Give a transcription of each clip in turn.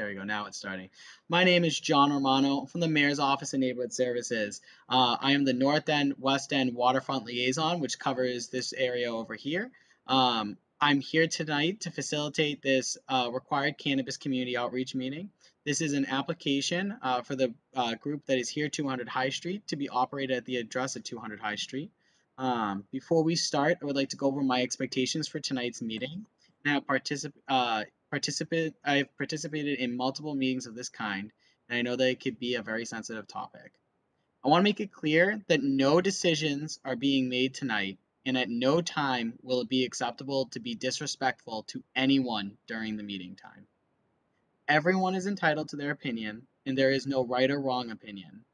there we go. Now it's starting. My name is John Romano from the Mayor's Office of Neighborhood Services. I am the North End, West End Waterfront Liaison, which covers this area over here. I'm here tonight to facilitate this required cannabis community outreach meeting. This is an application for the group that is here 200 High Street to be operated at the address at 200 High Street. Before we start, I would like to go over my expectations for tonight's meeting. I have participated in multiple meetings of this kind, and I know that it could be a very sensitive topic. I want to make it clear that no decisions are being made tonight, and at no time will it be acceptable to be disrespectful to anyone during the meeting time. Everyone is entitled to their opinion, and there is no right or wrong opinion.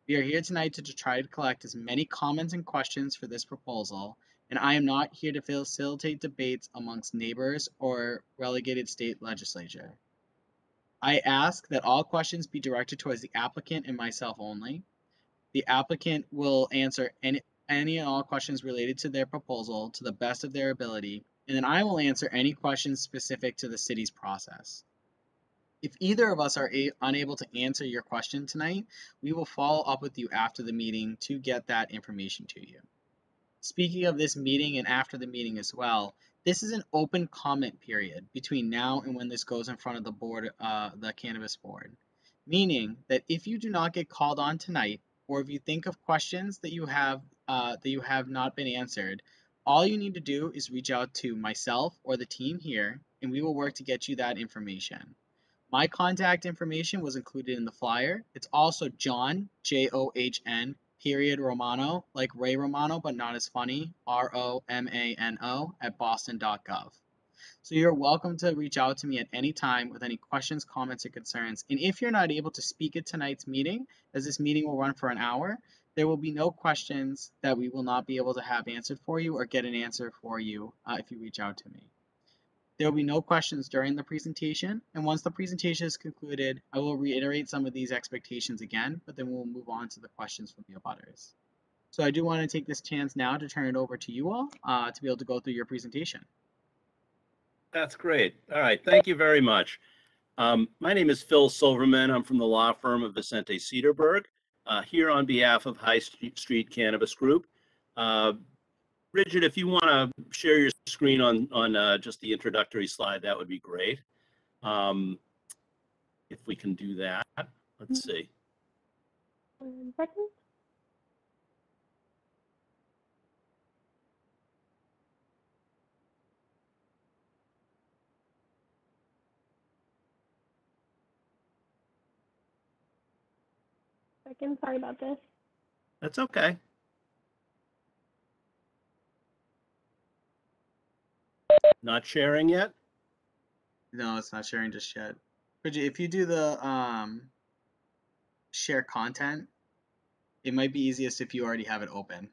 We are here tonight to try to collect as many comments and questions for this proposal, and I am not here to facilitate debates amongst neighbors or relegated state legislature. I ask that all questions be directed towards the applicant and myself only. The applicant will answer any and all questions related to their proposal to the best of their ability, and then I will answer any questions specific to the city's process. If either of us are unable to answer your question tonight, we will follow up with you after the meeting to get that information to you. Speaking of this meeting and after the meeting as well, this is an open comment period between now and when this goes in front of the board, the Cannabis Board. Meaning that if you do not get called on tonight, or if you think of questions that you have not been answered, all you need to do is reach out to myself or the team here, and we will work to get you that information. My contact information was included in the flyer. It's also John, John, period Romano, like Ray Romano, but not as funny, Romano at boston.gov. So you're welcome to reach out to me at any time with any questions, comments, or concerns. And if you're not able to speak at tonight's meeting, as this meeting will run for an hour, there will be no questions that we will not be able to have answered for you or get an answer for you if you reach out to me. There will be no questions during the presentation, and once the presentation is concluded, I will reiterate some of these expectations again, but then we'll move on to the questions from the abutters. So I do want to take this chance now to turn it over to you all to be able to go through your presentation. That's great. All right, thank you very much. My name is Phil Silverman. I'm from the law firm of Vicente Cedarberg, here on behalf of High Street Cannabis Group. Bridget, if you want to share your screen on just the introductory slide, that would be great. If we can do that, let's see. 1 second. Sorry about this. That's okay. Not sharing yet? No, it's not sharing just yet. Bridget, if you do the share content, it might be easiest if you already have it open.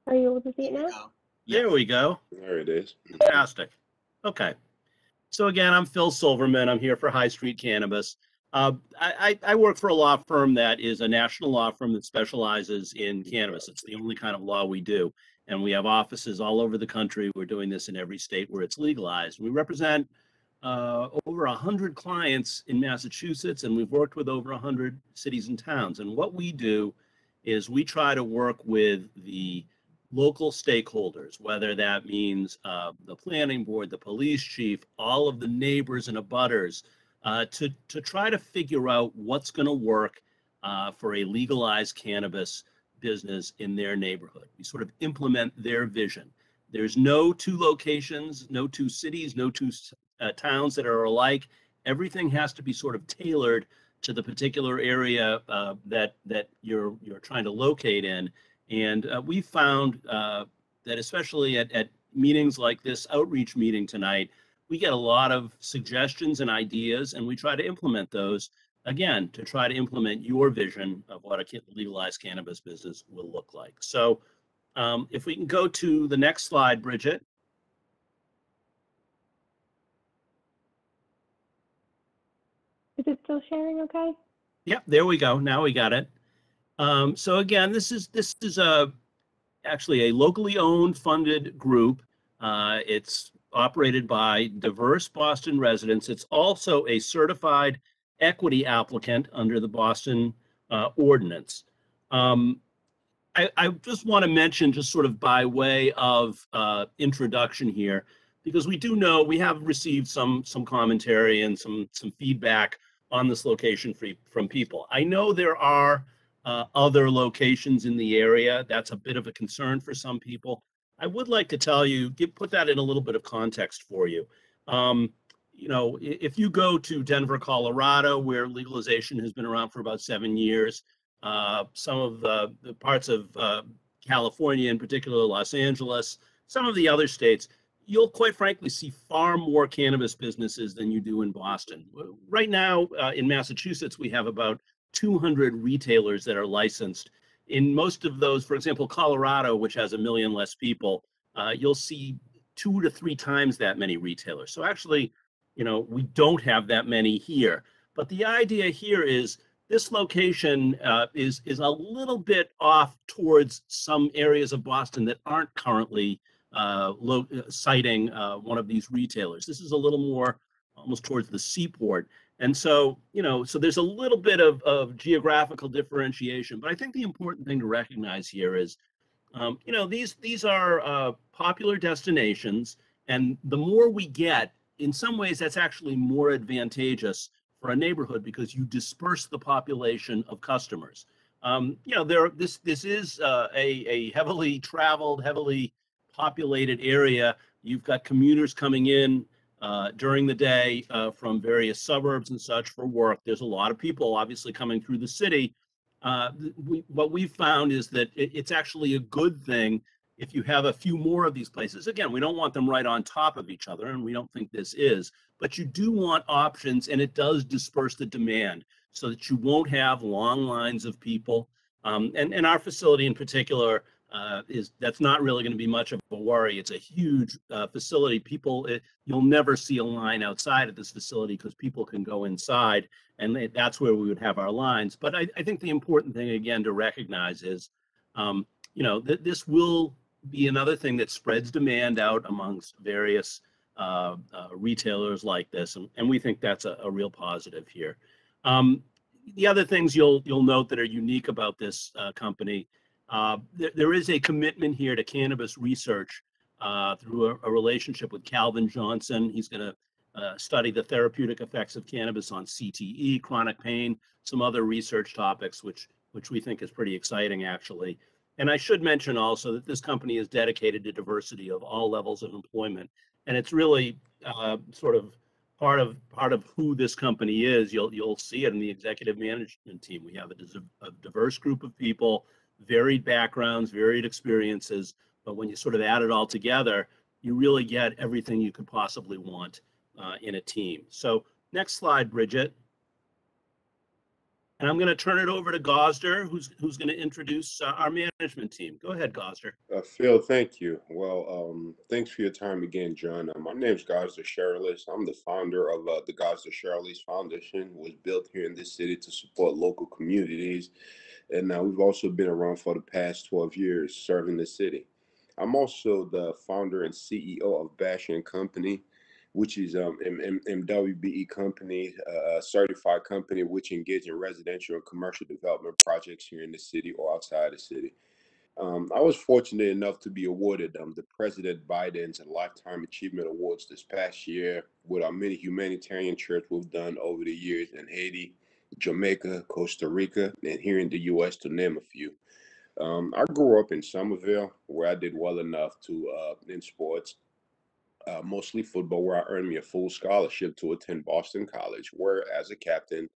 Are you able to see it now? There we go. There it is. Fantastic. Okay. So again, I'm Phil Silverman. I'm here for High Street Cannabis. I work for a law firm that is a national law firm that specializes in cannabis. It's the only kind of law we do. And we have offices all over the country. We're doing this in every state where it's legalized. We represent over 100 clients in Massachusetts, and we've worked with over 100 cities and towns. And what we do is we try to work with the local stakeholders, whether that means the planning board, the police chief, all of the neighbors and abutters, to try to figure out what's going to work for a legalized cannabis business in their neighborhood. We sort of implement their vision. There's no two locations, no two cities, no two towns that are alike. Everything has to be sort of tailored to the particular area that you're trying to locate in. And we found that especially at meetings like this outreach meeting tonight, we get a lot of suggestions and ideas, and we try to implement those, again, to try to implement your vision of what a legalized cannabis business will look like. So if we can go to the next slide, Bridget. Is it still sharing okay? Yep, there we go. Now we got it. So again, this is actually a locally owned funded group. It's operated by diverse Boston residents. It's also a certified equity applicant under the Boston ordinance. I just want to mention, just sort of by way of introduction here, because we do know we have received some commentary and some feedback on this location from people. I know there are other locations in the area. That's a bit of a concern for some people. I would like to tell you, put that in a little bit of context for you. Um, if you go to Denver, Colorado, where legalization has been around for about 7 years, some of the parts of California, in particular Los Angeles, some of the other states, you'll quite frankly see far more cannabis businesses than you do in Boston. Right now, in Massachusetts, we have about 200 retailers that are licensed. In most of those, for example, Colorado, which has 1 million less people, you'll see 2 to 3 times that many retailers. So actually, we don't have that many here. But the idea here is this location is a little bit off towards some areas of Boston that aren't currently citing one of these retailers. This is a little more almost towards the seaport. And so, so there's a little bit of geographical differentiation. But I think the important thing to recognize here is, these are popular destinations. And the more we get, in some ways, that's actually more advantageous for a neighborhood because you disperse the population of customers. This is a heavily traveled, heavily populated area. You've got commuters coming in during the day from various suburbs and such for work. There's a lot of people obviously coming through the city. What we've found is that it's actually a good thing if you have a few more of these places. Again, we don't want them right on top of each other, and we don't think this is, but you do want options, and it does disperse the demand so that you won't have long lines of people. And our facility in particular that's not really going to be much of a worry. It's a huge facility. You'll never see a line outside of this facility because people can go inside, and that's where we would have our lines. But I think the important thing again to recognize is, this will be another thing that spreads demand out amongst various retailers like this, and we think that's a real positive here. The other things you'll note that are unique about this company, there is a commitment here to cannabis research through a relationship with Calvin Johnson. He's going to study the therapeutic effects of cannabis on CTE, chronic pain, some other research topics, which we think is pretty exciting, actually. And I should mention also that this company is dedicated to diversity of all levels of employment, and it's really sort of part of who this company is. You'll see it in the executive management team. We have a diverse group of people, varied backgrounds, varied experiences, but when you sort of add it all together, you really get everything you could possibly want in a team. So next slide, Bridget. And I'm going to turn it over to Gosder, who's going to introduce our management team. Go ahead, Gosder. Phil, thank you. Well, thanks for your time again, John. My name is Gosder Sherrillis. I'm the founder of the Gosder Sherrillis Foundation. Was built here in this city to support local communities, and we've also been around for the past 12 years serving the city. I'm also the founder and CEO of Bash and Company, which is MWBE company, a certified company which engages in residential and commercial development projects here in the city or outside the city. I was fortunate enough to be awarded the President Biden's Lifetime Achievement Awards this past year with our many humanitarian trips we've done over the years in Haiti, Jamaica, Costa Rica, and here in the U.S., to name a few. I grew up in Somerville, where I did well enough to in sports, mostly football, where I earned me a full scholarship to attend Boston College, where as a captain,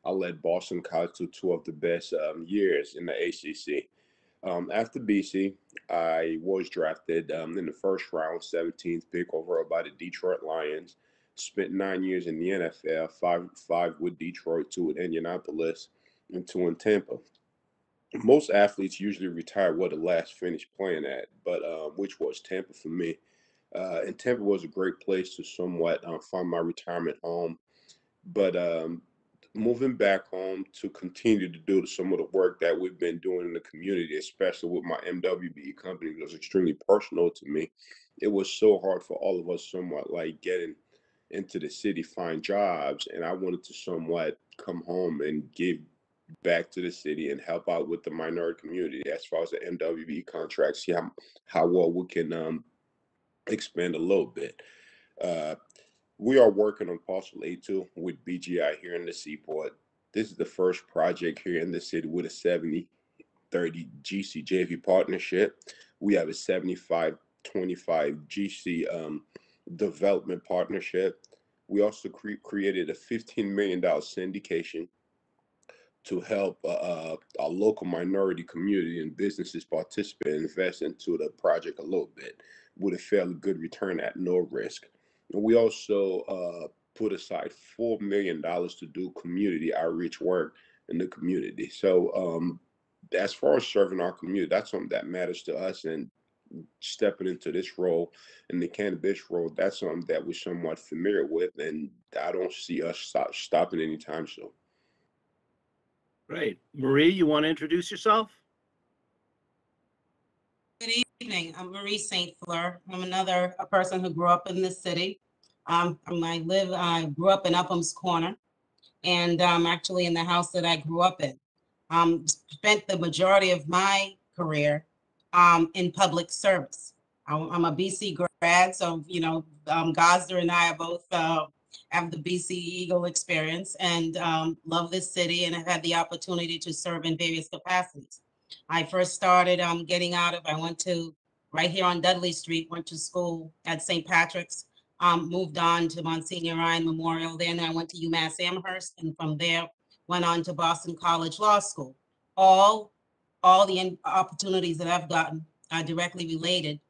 I led Boston College to two of the best years in the ACC. After BC, I was drafted in the first round, 17th pick overall by the Detroit Lions. Spent 9 years in the NFL, five with Detroit, two with Indianapolis, and two in Tampa. Most athletes usually retire where the last finished playing at, but which was Tampa for me. And Tampa was a great place to somewhat find my retirement home. But moving back home to continue to do some of the work that we've been doing in the community, especially with my MWBE company, was extremely personal to me. It was so hard for all of us, somewhat like getting into the city, find jobs, and I wanted to somewhat come home and give back to the city and help out with the minority community as far as the MWBE contract, see how well we can expand a little bit. Uh, we are working on Parcel A2 with BGI here in the Seaport. This is the first project here in the city with a 70-30 GC-JV partnership. We have a 75-25 GC development partnership. We also created a $15 million syndication to help our local minority community and businesses participate and invest into the project a little bit with a fairly good return at no risk. And we also put aside $4 million to do community outreach work in the community. So as far as serving our community, that's something that matters to us. And stepping into this role, in the cannabis role, that's something that we're somewhat familiar with. And I don't see us stopping anytime soon. Great. Marie, you want to introduce yourself? Good evening. I'm Marie St. Fleur. I'm a person who grew up in this city. I grew up in Upham's Corner, and actually in the house that I grew up in. Spent the majority of my career in public service. I'm a BC grad, so Gosder and I are both have the BC Eagle experience, and love this city, and have had the opportunity to serve in various capacities. I first started I went to right here on Dudley Street, went to school at St. Patrick's, moved on to Monsignor Ryan Memorial. Then I went to UMass Amherst, and from there went on to Boston College Law School. All the opportunities that I've gotten are directly related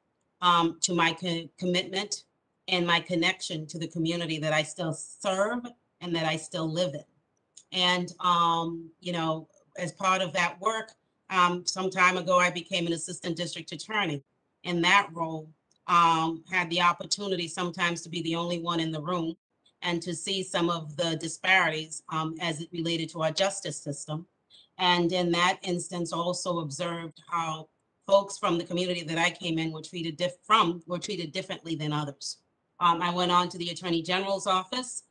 to my commitment and my connection to the community that I still serve and that I still live in. And, as part of that work, some time ago, I became an assistant district attorney. In that role, had the opportunity sometimes to be the only one in the room and to see some of the disparities as it related to our justice system. And in that instance, also observed how folks from the community that I came in were treated differently than others. I went on to the Attorney General's office,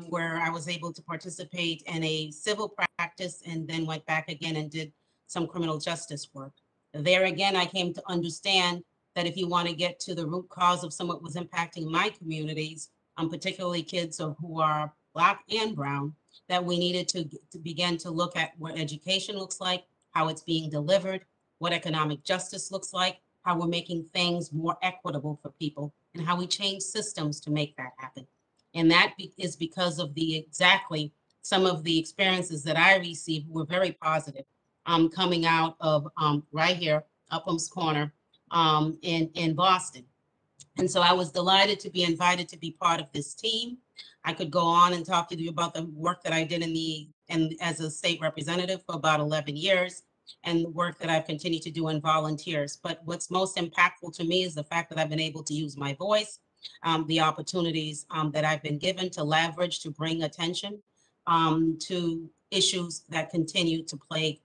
where I was able to participate in a civil practice, and then went back again and did some criminal justice work. There again, I came to understand that if you want to get to the root cause of some of what was impacting my communities, particularly kids who are Black and brown, that we needed to begin to look at what education looks like, how it's being delivered, what economic justice looks like, how we're making things more equitable for people, and how we change systems to make that happen. And that is because of exactly some of the experiences that I received were very positive, coming out of right here, Upham's Corner, in Boston. And so I was delighted to be invited to be part of this team. I could go on and talk to you about the work that I did as a state representative for about 11 years, and the work that I've continued to do in volunteers. But what's most impactful to me is the fact that I've been able to use my voice, the opportunities that I've been given to leverage to bring attention to issues that continue to plague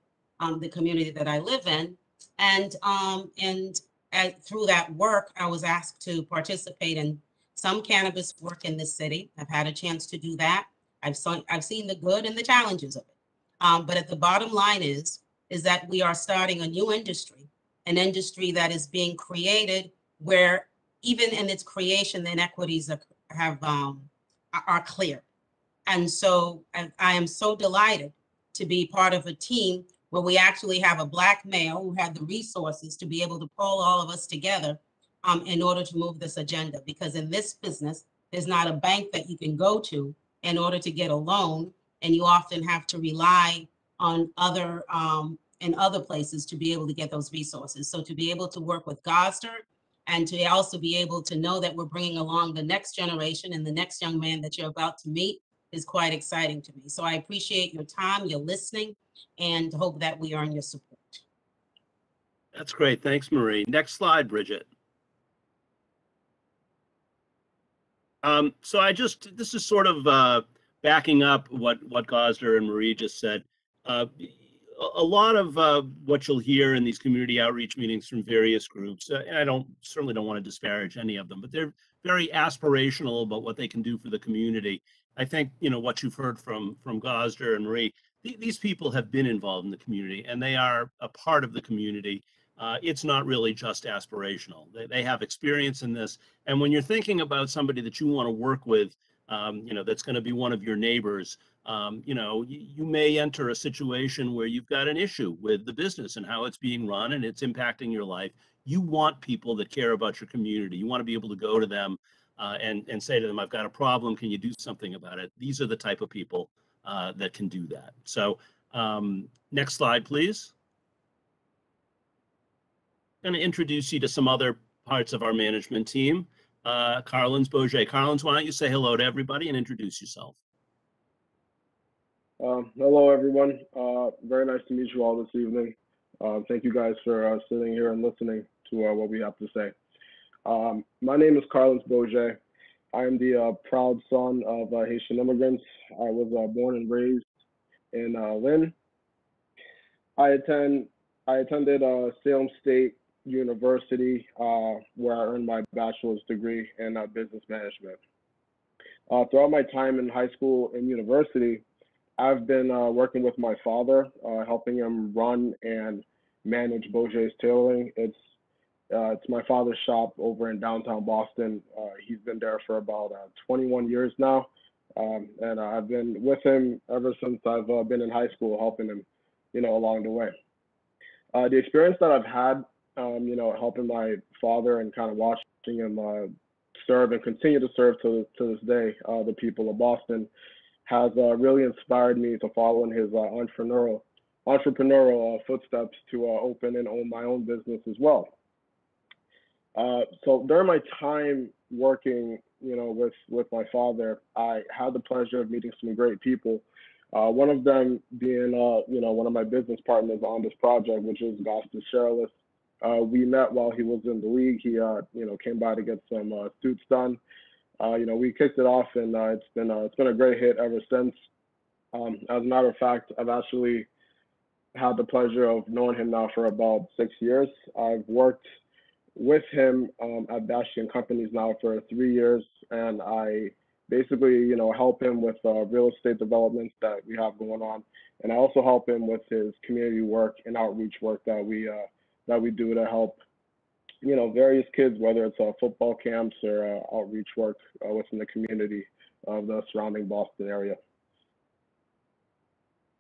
the community that I live in. And through that work, I was asked to participate in some cannabis work in the city. I've had a chance to do that. I've seen the good and the challenges of it. But at the bottom line is that we are starting a new industry, an industry that is being created where even in its creation, the inequities are clear. And so I am so delighted to be part of a team where we actually have a Black male who had the resources to be able to pull all of us together in order to move this agenda. Because in this business, there's not a bank that you can go to in order to get a loan, and you often have to rely on other places to be able to get those resources. So to be able to work with Gosder, and to also be able to know that we're bringing along the next generation and the next young man that you're about to meet is quite exciting to me. So I appreciate your time, your listening, and hope that we earn your support. That's great. Thanks, Marie. Next slide, Bridget. So this is sort of backing up what Gosder and Marie just said, a lot of what you'll hear in these community outreach meetings from various groups, and I certainly don't want to disparage any of them, but they're very aspirational about what they can do for the community. I think, what you've heard from Gosder and Marie, these people have been involved in the community and they are a part of the community. It's not really just aspirational. They have experience in this. And when you're thinking about somebody that you want to work with, that's going to be one of your neighbors, you may enter a situation where you've got an issue with the business and how it's being run and it's impacting your life. You want people that care about your community. You want to be able to go to them and say to them, I've got a problem. Can you do something about it? These are the type of people that can do that. So next slide, please. I'm going to introduce you to some other parts of our management team. Carlins Bourget. Carlins, why don't you say hello to everybody and introduce yourself? Hello, everyone. Very nice to meet you all this evening. Thank you guys for sitting here and listening to what we have to say. My name is Carlins Bourget. I am the proud son of Haitian immigrants. I was born and raised in Lynn. I attended Salem State University, where I earned my bachelor's degree in business management. Throughout my time in high school and university, I've been working with my father, helping him run and manage Bourget's Tailoring. It's my father's shop over in downtown Boston. He's been there for about 21 years now, and I've been with him ever since I've been in high school, helping him, along the way. The experience that I've had, helping my father and kind of watching him serve and continue to serve to this day, the people of Boston, has really inspired me to follow in his entrepreneurial footsteps to open and own my own business as well. So during my time working, with my father, I had the pleasure of meeting some great people. One of them being, one of my business partners on this project, which is Gosder Sherilis. We met while he was in the league. He, came by to get some suits done. We kicked it off, and it's been a great hit ever since. As a matter of fact, I've actually had the pleasure of knowing him now for about 6 years. I've worked with him at Bastion Companies now for 3 years, and I basically, help him with real estate developments that we have going on, and I also help him with his community work and outreach work that we do to help, various kids, whether it's football camps or outreach work within the community of the surrounding Boston area.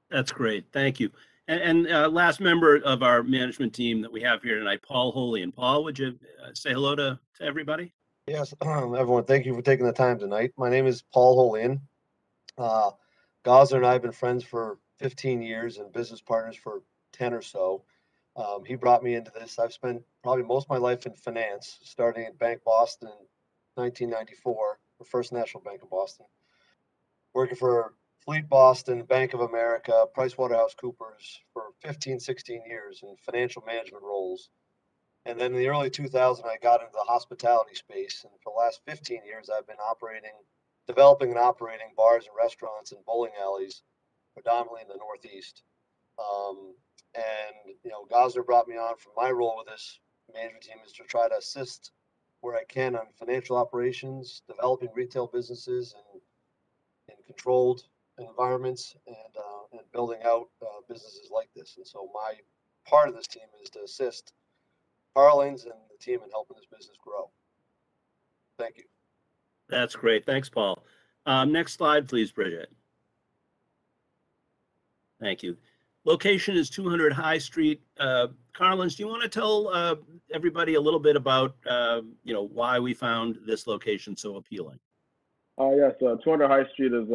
That's great. Thank you. And last member of our management team that we have here tonight, Paul Hollin. Paul, would you say hello to everybody? Yes, everyone, thank you for taking the time tonight. My name is Paul Hollin. Gosder and I have been friends for 15 years and business partners for 10 or so. He brought me into this. I've spent probably most of my life in finance, starting at Bank Boston in 1994, the First National Bank of Boston, working for Fleet Boston, Bank of America, PricewaterhouseCoopers for 15, 16 years in financial management roles. And then in the early 2000s, I got into the hospitality space. And for the last 15 years, I've been developing and operating bars and restaurants and bowling alleys, predominantly in the Northeast. Gosder brought me on from my role with this management team is to try to assist where I can on financial operations, developing retail businesses in controlled environments, and building out businesses like this. And so my part of this team is to assist Carlins and the team in helping this business grow. Thank you. That's great. Thanks, Paul. Next slide, please, Bridget. Thank you. Location is 200 High Street. Carlins, do you want to tell everybody a little bit about, why we found this location so appealing? Yes, 200 High Street is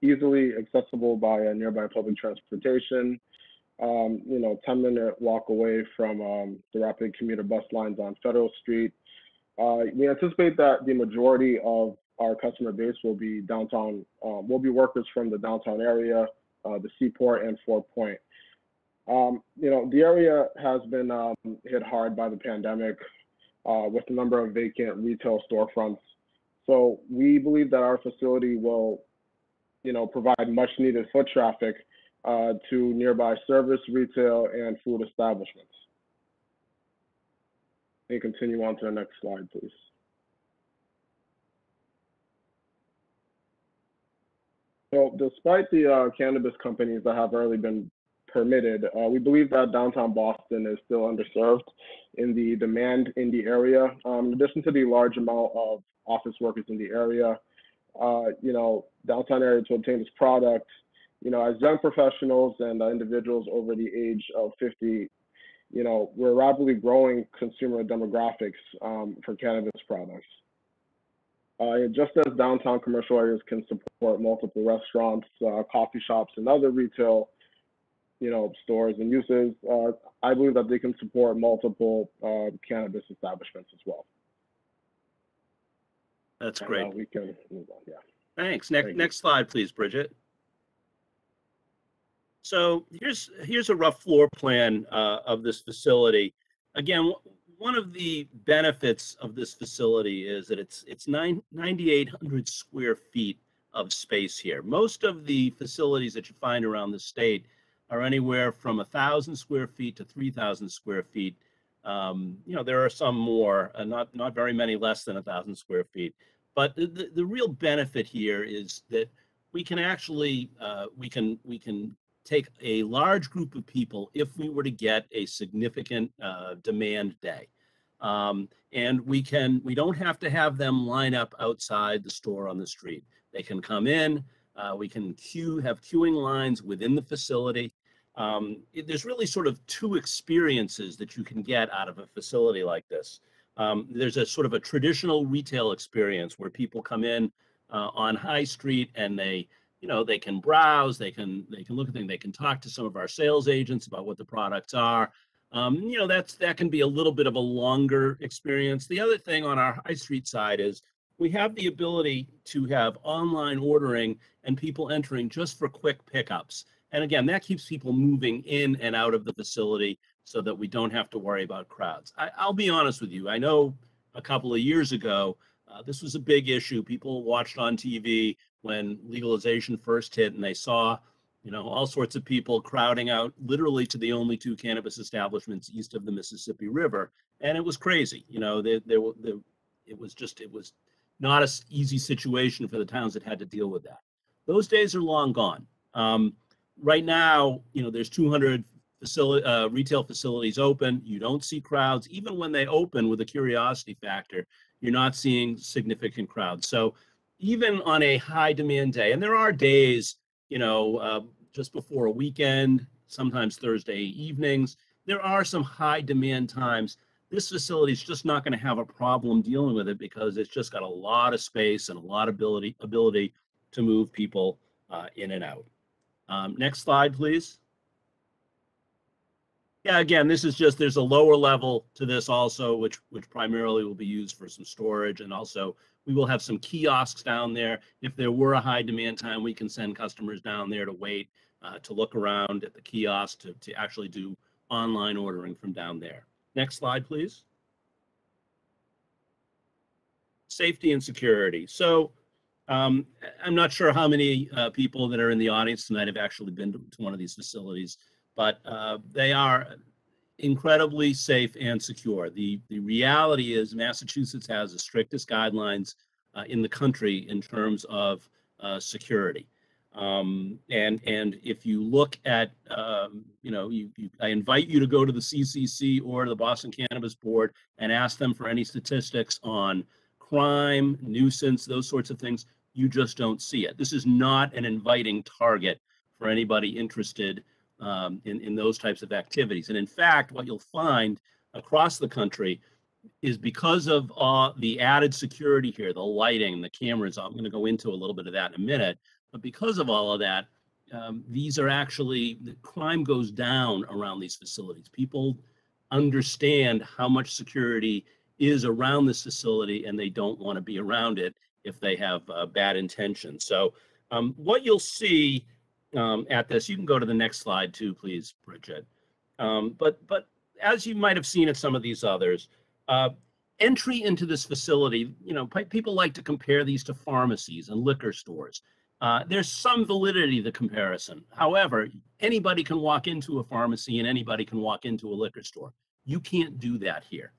easily accessible by nearby public transportation. 10-minute walk away from the rapid commuter bus lines on Federal Street. We anticipate that the majority of our customer base will be downtown, will be workers from the downtown area, the Seaport and Fort Point. The area has been hit hard by the pandemic with the number of vacant retail storefronts. So we believe that our facility will provide much needed foot traffic to nearby service, retail, and food establishments. And continue on to the next slide, please. So despite the cannabis companies that have already been permitted, we believe that downtown Boston is still underserved in the demand in the area. In addition to the large amount of office workers in the area, downtown area to obtain this product, as young professionals and individuals over the age of 50, we're rapidly growing consumer demographics for cannabis products. Just as downtown commercial areas can support multiple restaurants, coffee shops, and other retail, stores and uses, I believe that they can support multiple cannabis establishments as well. That's great. We can move on. Yeah. Thanks. Next slide, please, Bridget. So here's a rough floor plan of this facility. Again, one of the benefits of this facility is that it's 9,800 square feet of space here. Most of the facilities that you find around the state are anywhere from 1,000 square feet to 3,000 square feet. There are some more, not very many less than 1,000 square feet. But the real benefit here is that we can actually we can take a large group of people if we were to get a significant demand day. And we don't have to have them line up outside the store on the street. They can come in, we can have queuing lines within the facility. There's really sort of two experiences that you can get out of a facility like this. There's a sort of a traditional retail experience where people come in on High Street and they can browse, they can look at things, they can talk to some of our sales agents about what the products are. That can be a little bit of a longer experience. The other thing on our High Street side is we have the ability to have online ordering and people entering just for quick pickups. And again, that keeps people moving in and out of the facility so that we don't have to worry about crowds. I'll be honest with you. I know a couple of years ago, this was a big issue. People watched on TV when legalization first hit and they saw, all sorts of people crowding out literally to the only two cannabis establishments east of the Mississippi River. And it was crazy. It was not an easy situation for the towns that had to deal with that. Those days are long gone. Right now, there's 200 retail facilities open. You don't see crowds. Even when they open with a curiosity factor, you're not seeing significant crowds. So even on a high demand day, and there are days, just before a weekend, sometimes Thursday evenings, there are some high demand times. This facility is just not going to have a problem dealing with it because it's just got a lot of space and a lot of ability to move people in and out. Next slide, please. Yeah, again, this is just, there's a lower level to this also, which primarily will be used for some storage. And also we will have some kiosks down there. If there were a high demand time, we can send customers down there to wait, to look around at the kiosk, to actually do online ordering from down there. Next slide, please. Safety and security. So I'm not sure how many people that are in the audience tonight have actually been to one of these facilities, but they are incredibly safe and secure. The reality is Massachusetts has the strictest guidelines in the country in terms of security. And if you look at, I invite you to go to the CCC or the Boston Cannabis Board and ask them for any statistics on crime, nuisance, those sorts of things. You just don't see it. This is not an inviting target for anybody interested in those types of activities. And in fact, what you'll find across the country is because of the added security here, the lighting, the cameras, I'm going to go into a little bit of that in a minute, but because of all of that, these are actually, the crime goes down around these facilities. People understand how much security is around this facility and they don't want to be around it if they have bad intentions. So what you'll see at this, you can go to the next slide too, please, Bridget. But as you might have seen at some of these others, entry into this facility, people like to compare these to pharmacies and liquor stores. There's some validity to the comparison. However, anybody can walk into a pharmacy and anybody can walk into a liquor store. You can't do that here.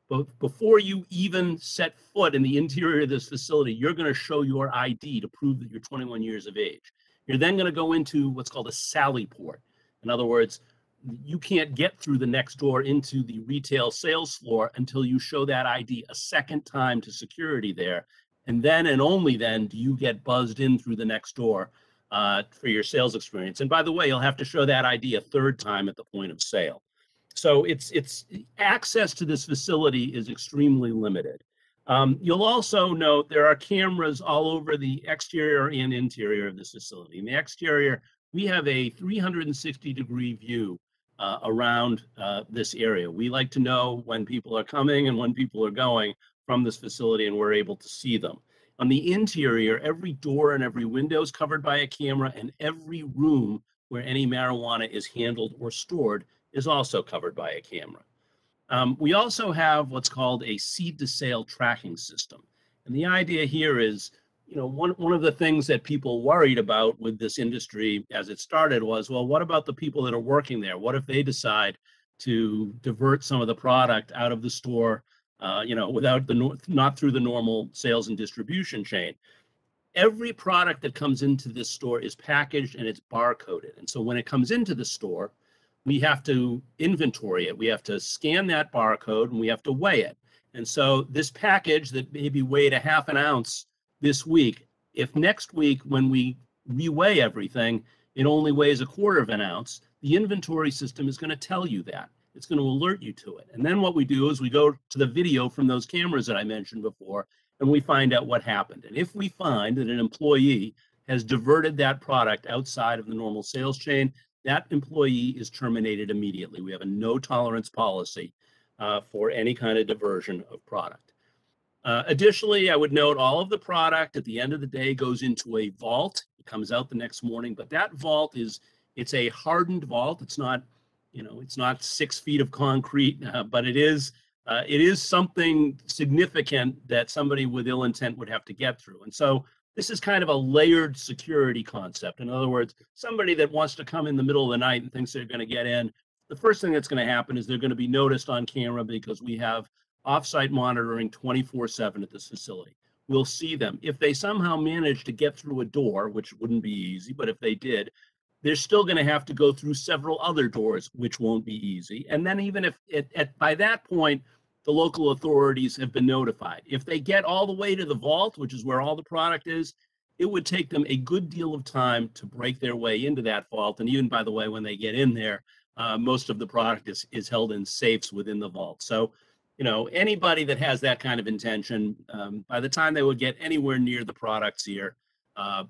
But before you even set foot in the interior of this facility, you're going to show your ID to prove that you're 21 years of age. You're then going to go into what's called a sally port. In other words, you can't get through the next door into the retail sales floor until you show that ID a second time to security there. And then and only then do you get buzzed in through the next door for your sales experience. And by the way, you'll have to show that ID a third time at the point of sale. So it's access to this facility is extremely limited. You'll also note there are cameras all over the exterior and interior of this facility. In the exterior, we have a 360-degree view around this area. We like to know when people are coming and when people are going from this facility, and we're able to see them. On the interior, every door and every window is covered by a camera, and every room where any marijuana is handled or stored is also covered by a camera. We also have what's called a seed to sale tracking system. And the idea here is, one of the things that people worried about with this industry as it started was, well, what about the people that are working there? What if they decide to divert some of the product out of the store, without not through the normal sales and distribution chain? Every product that comes into this store is packaged and it's barcoded. And so when it comes into the store, we have to inventory it. We have to scan that barcode and we have to weigh it. And so this package that maybe weighed a half an ounce this week, if next week when we reweigh everything, it only weighs a quarter of an ounce, the inventory system is going to tell you that. It's going to alert you to it. And then what we do is we go to the video from those cameras that I mentioned before, and we find out what happened. And if we find that an employee has diverted that product outside of the normal sales chain, that employee is terminated immediately. We have a no tolerance policy for any kind of diversion of product. Additionally, I would note all of the product at the end of the day goes into a vault. It comes out the next morning, but that vault it's a hardened vault. It's not, it's not 6 feet of concrete, but it is something significant that somebody with ill intent would have to get through. And so this is kind of a layered security concept. In other words, somebody that wants to come in the middle of the night and thinks they're going to get in, the first thing that's going to happen is they're going to be noticed on camera because we have off-site monitoring 24/7 at this facility. We'll see them. If they somehow manage to get through a door, which wouldn't be easy, but if they did, they're still going to have to go through several other doors, which won't be easy. And then even if by that point, the local authorities have been notified. If they get all the way to the vault, which is where all the product is, it would take them a good deal of time to break their way into that vault. And even, by the way, when they get in there, most of the product is held in safes within the vault. So, anybody that has that kind of intention, by the time they would get anywhere near the products here,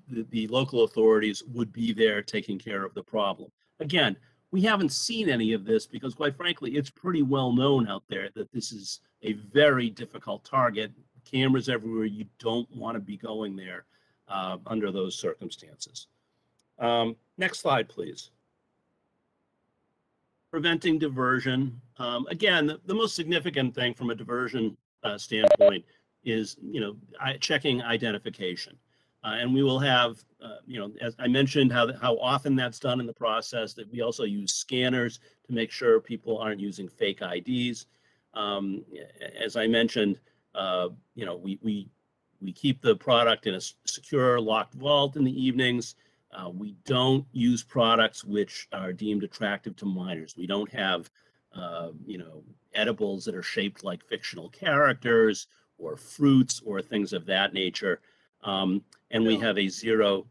the local authorities would be there taking care of the problem. Again, we haven't seen any of this because, quite frankly, it's pretty well known out there that this is a very difficult target. Cameras everywhere. You don't want to be going there under those circumstances. Next slide, please. Preventing diversion. Again, the most significant thing from a diversion standpoint is, checking identification. And we will have, as I mentioned, how often that's done in the process, that we also use scanners to make sure people aren't using fake IDs. As I mentioned, we keep the product in a secure locked vault in the evenings. We don't use products which are deemed attractive to minors. We don't have, edibles that are shaped like fictional characters or fruits or things of that nature. And we have a zero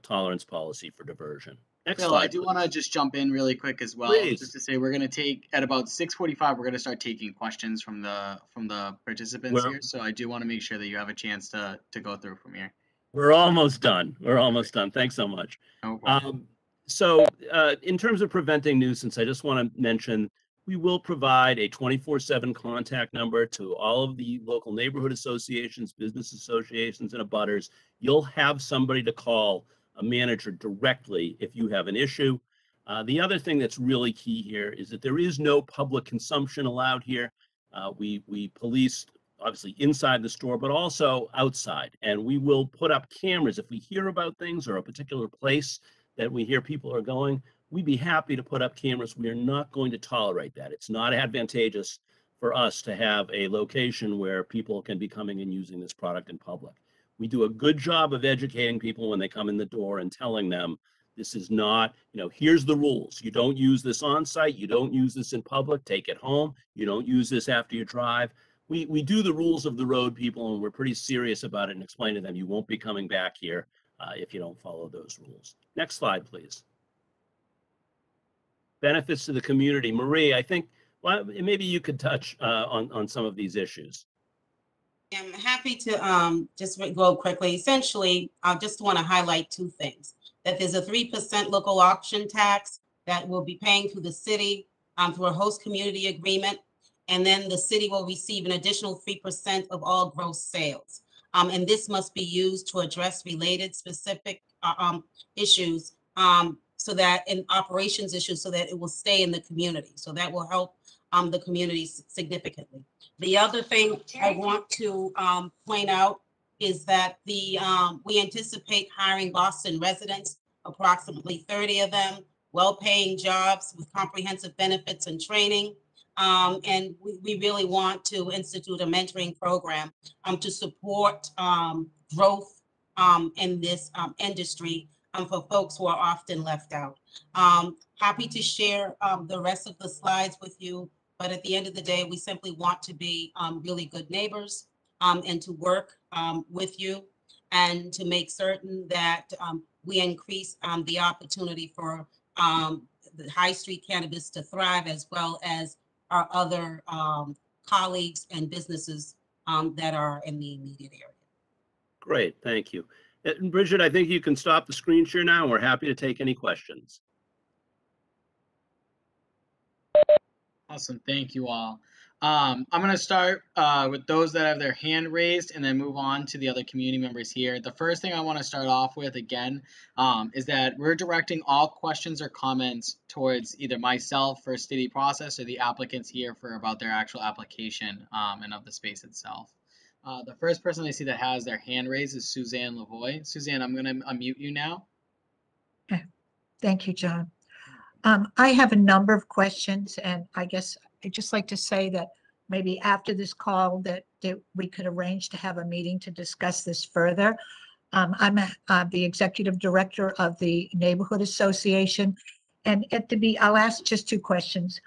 tolerance policy for diversion. Next Phil, slide, I do please. want to just jump in really quick as well, Please. just to say we're going to take at about 6:45. We're going to start taking questions from the participants here. So I do want to make sure that you have a chance to go through from here. We're almost done. We're almost done. Thanks so much. No problem. So in terms of preventing nuisance, I just want to mention we will provide a 24/7 contact number to all of the local neighborhood associations, business associations, and abutters. You'll have somebody to call, a manager, directly if you have an issue. The other thing that's really key here is that there is no public consumption allowed here. We police obviously inside the store, but also outside. And we will put up cameras if we hear about things or a particular place that we hear people are going. We'd be happy to put up cameras. We are not going to tolerate that. It's not advantageous for us to have a location where people can be coming and using this product in public. We do a good job of educating people when they come in the door and telling them this is not, here's the rules. You don't use this on site. You don't use this in public. Take it home. You don't use this after you drive. We do the rules of the road, people, and we're pretty serious about it and explain to them you won't be coming back here if you don't follow those rules. Next slide, please. Benefits to the community. Marie, I think maybe you could touch on some of these issues. I'm happy to just go quickly. Essentially, I just want to highlight two things. That there's a 3% local option tax that will be paying through the city through a host community agreement. And then the city will receive an additional 3% of all gross sales. And this must be used to address related specific issues so that in operations issues so that it will stay in the community. So that will help the community significantly. The other thing I want to point out is that we anticipate hiring Boston residents, approximately 30 of them, well-paying jobs with comprehensive benefits and training. And we really want to institute a mentoring program to support growth in this industry for folks who are often left out. Happy to share the rest of the slides with you, but at the end of the day, we simply want to be really good neighbors and to work with you and to make certain that we increase the opportunity for the high street cannabis to thrive, as well as our other colleagues and businesses that are in the immediate area. Great, thank you. And Bridget, I think you can stop the screen share now. We're happy to take any questions. Awesome, thank you all. I'm going to start with those that have their hand raised and then move on to the other community members here. The first thing I want to start off with again is that we're directing all questions or comments towards either myself for city process or the applicants here for about their actual application and of the space itself. The first person I see that has their hand raised is Suzanne Lavoie. Suzanne, I'm going to unmute you now. Okay. Thank you, John. I have a number of questions, and I guess I'd just like to say that maybe after this call that we could arrange to have a meeting to discuss this further. I'm the executive director of the Neighborhood Association, and I'll ask just two questions.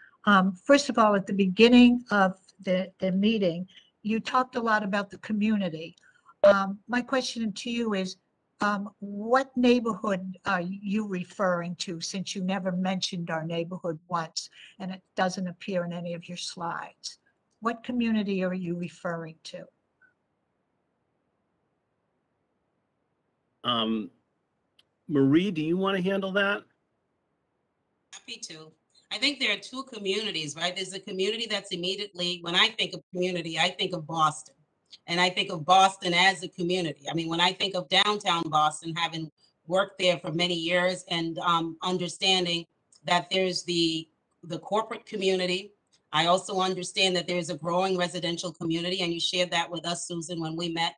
First of all, at the beginning of the meeting, you talked a lot about the community. My question to you is, what neighborhood are you referring to, since you never mentioned our neighborhood once and it doesn't appear in any of your slides? What community are you referring to? Marie, do you want to handle that? Happy to. I think there are two communities, right? There's a community that's immediately, when I think of community, I think of Boston. And I think of Boston as a community. I mean, when I think of downtown Boston, having worked there for many years and understanding that there's the corporate community, I also understand that there's a growing residential community, and you shared that with us, Susan, when we met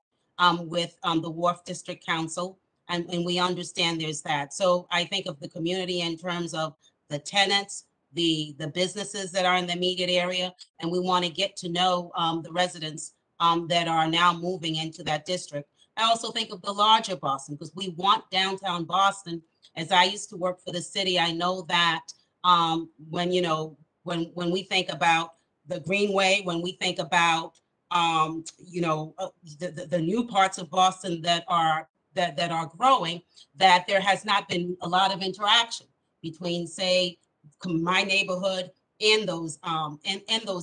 with the Wharf District Council, and we understand there's that. So I think of the community in terms of the tenants, the businesses that are in the immediate area, and we want to get to know the residents that are now moving into that district. I also think of the larger Boston, because we want downtown Boston. As I used to work for the city, I know that when we think about the Greenway, when we think about the new parts of Boston that are growing, that there has not been a lot of interaction between, say, my neighborhood in those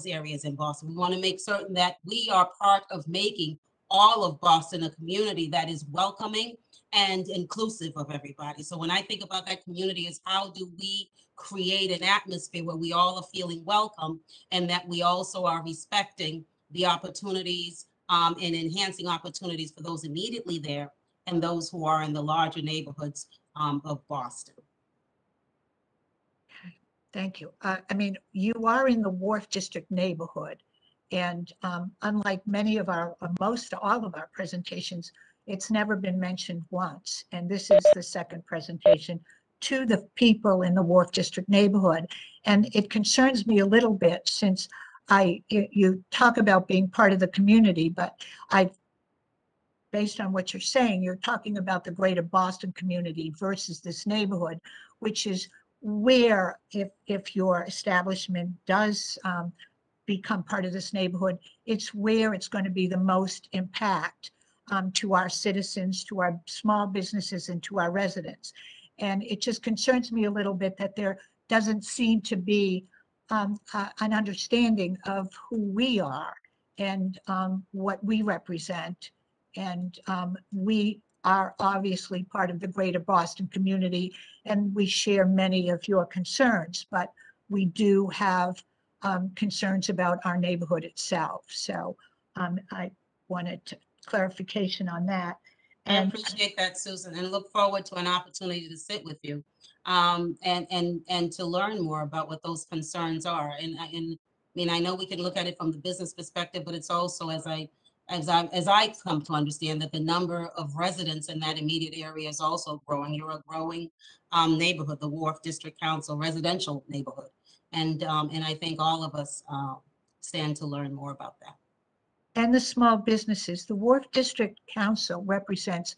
areas in Boston. We want to make certain that we are part of making all of Boston a community that is welcoming and inclusive of everybody. So when I think about that community, is how do we create an atmosphere where we all are feeling welcome, and that we also are respecting the opportunities and enhancing opportunities for those immediately there and those who are in the larger neighborhoods of Boston. Thank you. I mean, you are in the Wharf District neighborhood, And unlike many of our, most all of our presentations, it's never been mentioned once. And this is the second presentation to the people in the Wharf District neighborhood. And it concerns me a little bit since you talk about being part of the community, but based on what you're saying, you're talking about the greater Boston community versus this neighborhood, which is where if your establishment does become part of this neighborhood, it's where it's going to be the most impact to our citizens, to our small businesses, and to our residents. And it just concerns me a little bit that there doesn't seem to be an understanding of who we are and what we represent. And we are obviously part of the greater Boston community, and we share many of your concerns, but we do have concerns about our neighborhood itself. So I wanted clarification on that. I And appreciate that, Susan, and look forward to an opportunity to sit with you and to learn more about what those concerns are. And I mean, I know we can look at it from the business perspective, but it's also, as I come to understand, that the number of residents in that immediate area is also growing. You're a growing neighborhood, the Wharf District Council residential neighborhood, and I think all of us stand to learn more about that. And the small businesses. The Wharf District Council represents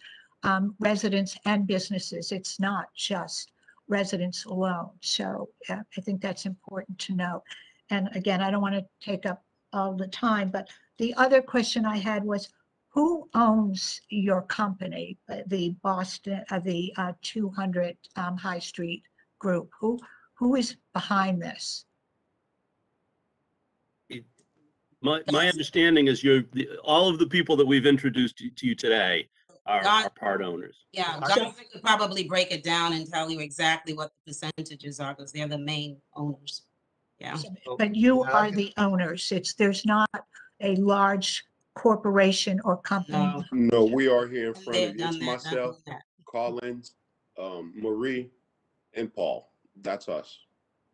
residents and businesses. It's not just residents alone. So I think that's important to know. And again, I don't want to take up all the time, but the other question I had was, who owns your company, the Boston, the 200 High Street Group? Who is behind this? My understanding is all of the people that we've introduced to you today are part owners. Yeah, Jonathan could probably break it down and tell you exactly what the percentages are, because they're the main owners. Yeah. But you are the owners. There's not a large corporation or company. No, we are here in And front they've of you. done It's that, not myself, doing that. Collins, Marie, and Paul. That's us.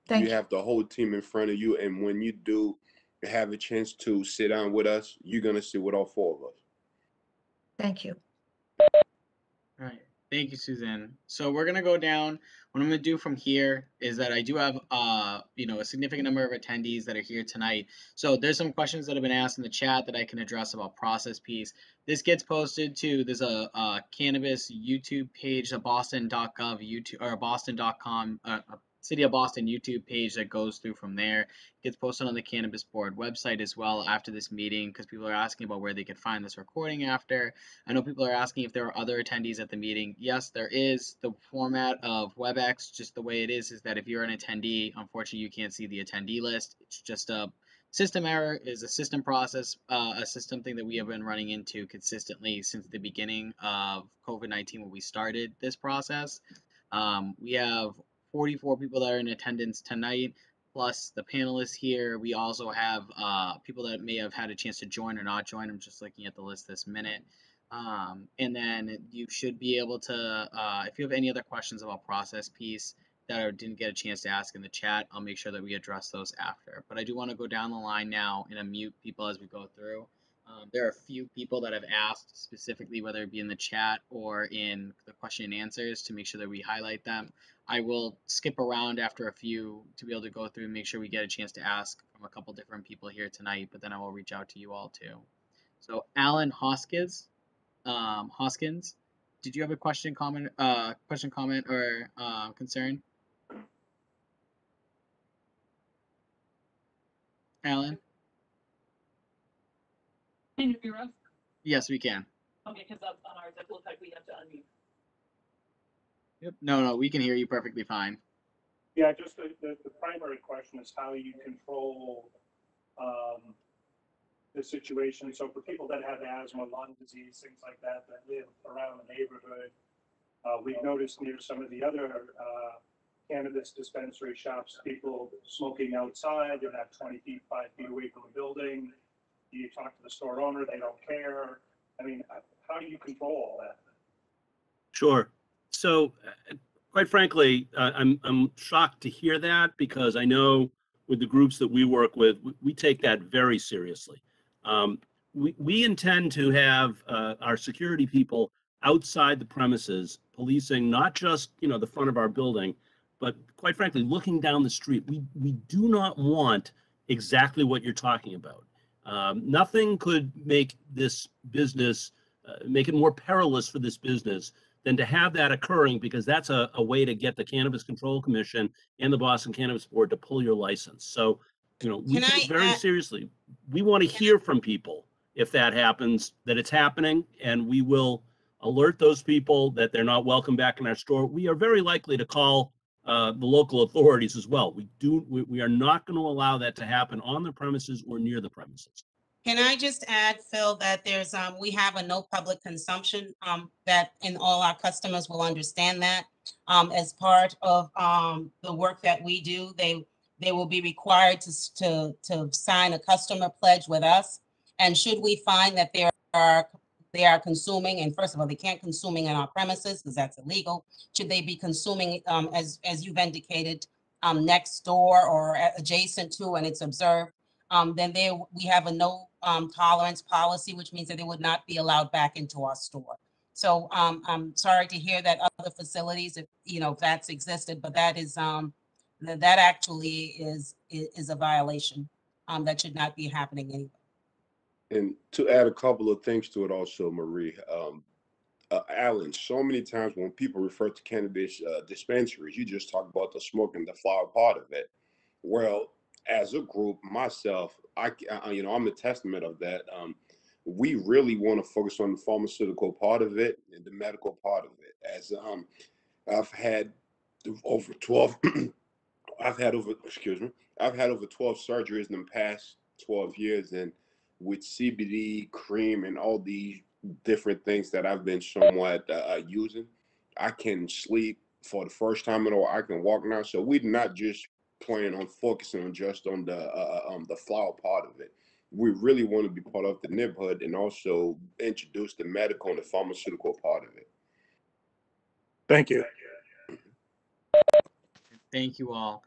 Thank You you. have the whole team in front of you, and when you do have a chance to sit down with us, you're gonna sit with all four of us. Thank you. All right. Thank you, Suzanne. So we're gonna go down. What I'm gonna do from here is that I do have a significant number of attendees that are here tonight. So there's some questions that have been asked in the chat that I can address about process piece. This gets posted to there's a Cannabis YouTube page, a Boston.gov YouTube or a Boston.com City of Boston YouTube page that goes through from there. It gets posted on the Cannabis Board website as well after this meeting, because people are asking about where they could find this recording after. I know people are asking if there are other attendees at the meeting. Yes, there is. The format of WebEx, just the way it is that if you're an attendee, unfortunately you can't see the attendee list. It's just a system error, is a system process, a system thing that we have been running into consistently since the beginning of COVID-19 when we started this process. We have 44 people that are in attendance tonight, plus the panelists here. We also have people that may have had a chance to join or not join. I'm just looking at the list this minute. And then you should be able to, if you have any other questions about process piece that I didn't get a chance to ask in the chat, I'll make sure that we address those after. But I do want to go down the line now and unmute people as we go through. There are a few people that have asked specifically, whether it be in the chat or in the question and answers, to make sure that we highlight them. I will skip around after a few to be able to go through and make sure we get a chance to ask from a couple different people here tonight, but then I will reach out to you all too. So Alan Hoskins, did you have a question, comment, or concern? Alan? Can you hear us? Yes, we can. Okay, because on ours, it looks like we have to unmute. Yep. No, we can hear you perfectly fine. Yeah, just the primary question is how you control the situation. So for people that have asthma, lung disease, things like that live around the neighborhood, we've noticed near some of the other cannabis dispensary shops, people smoking outside. They're not 20 feet, 5 feet away from the building. You talk to the store owner, they don't care. I mean, how do you control all that? Sure. So, quite frankly, I'm shocked to hear that, because I know with the groups that we work with, we take that very seriously. We intend to have our security people outside the premises policing not just, you know, the front of our building, but quite frankly, looking down the street. We do not want exactly what you're talking about. Nothing could make this business, make it more perilous for this business than to have that occurring, because that's a way to get the Cannabis Control Commission and the Boston Cannabis Board to pull your license. So, you know, we Can take I it very add- seriously. We want to hear from people if that happens, that it's happening, and we will alert those people that they're not welcome back in our store. We are very likely to call the local authorities as well. We are not going to allow that to happen on the premises or near the premises. Can I just add, Phil, that there's, we have a no public consumption, that, and all our customers will understand that. As part of, the work that we do, they will be required to sign a customer pledge with us. And should we find that they are consuming, and first of all, they can't consuming in our premises because that's illegal. Should they be consuming, as you've indicated, next door or adjacent to, and it's observed, then we have a no tolerance policy, which means that they would not be allowed back into our store. So I'm sorry to hear that other facilities, if you know, if that's existed, but that is that actually is a violation that should not be happening anyway. And to add a couple of things to it also, Marie, Alan, so many times when people refer to cannabis dispensaries, you just talk about the smoke and the flower part of it. Well, as a group, myself, you know, I'm a testament of that. We really want to focus on the pharmaceutical part of it and the medical part of it. As I've had over 12, I've had over 12 surgeries in the past 12 years, and with CBD cream and all these different things that I've been somewhat using, I can sleep for the first time in a while. I can walk now. So we're not just planning on focusing on just on the flower part of it. We really want to be part of the neighborhood and also introduce the medical and the pharmaceutical part of it. Thank you. Thank you all.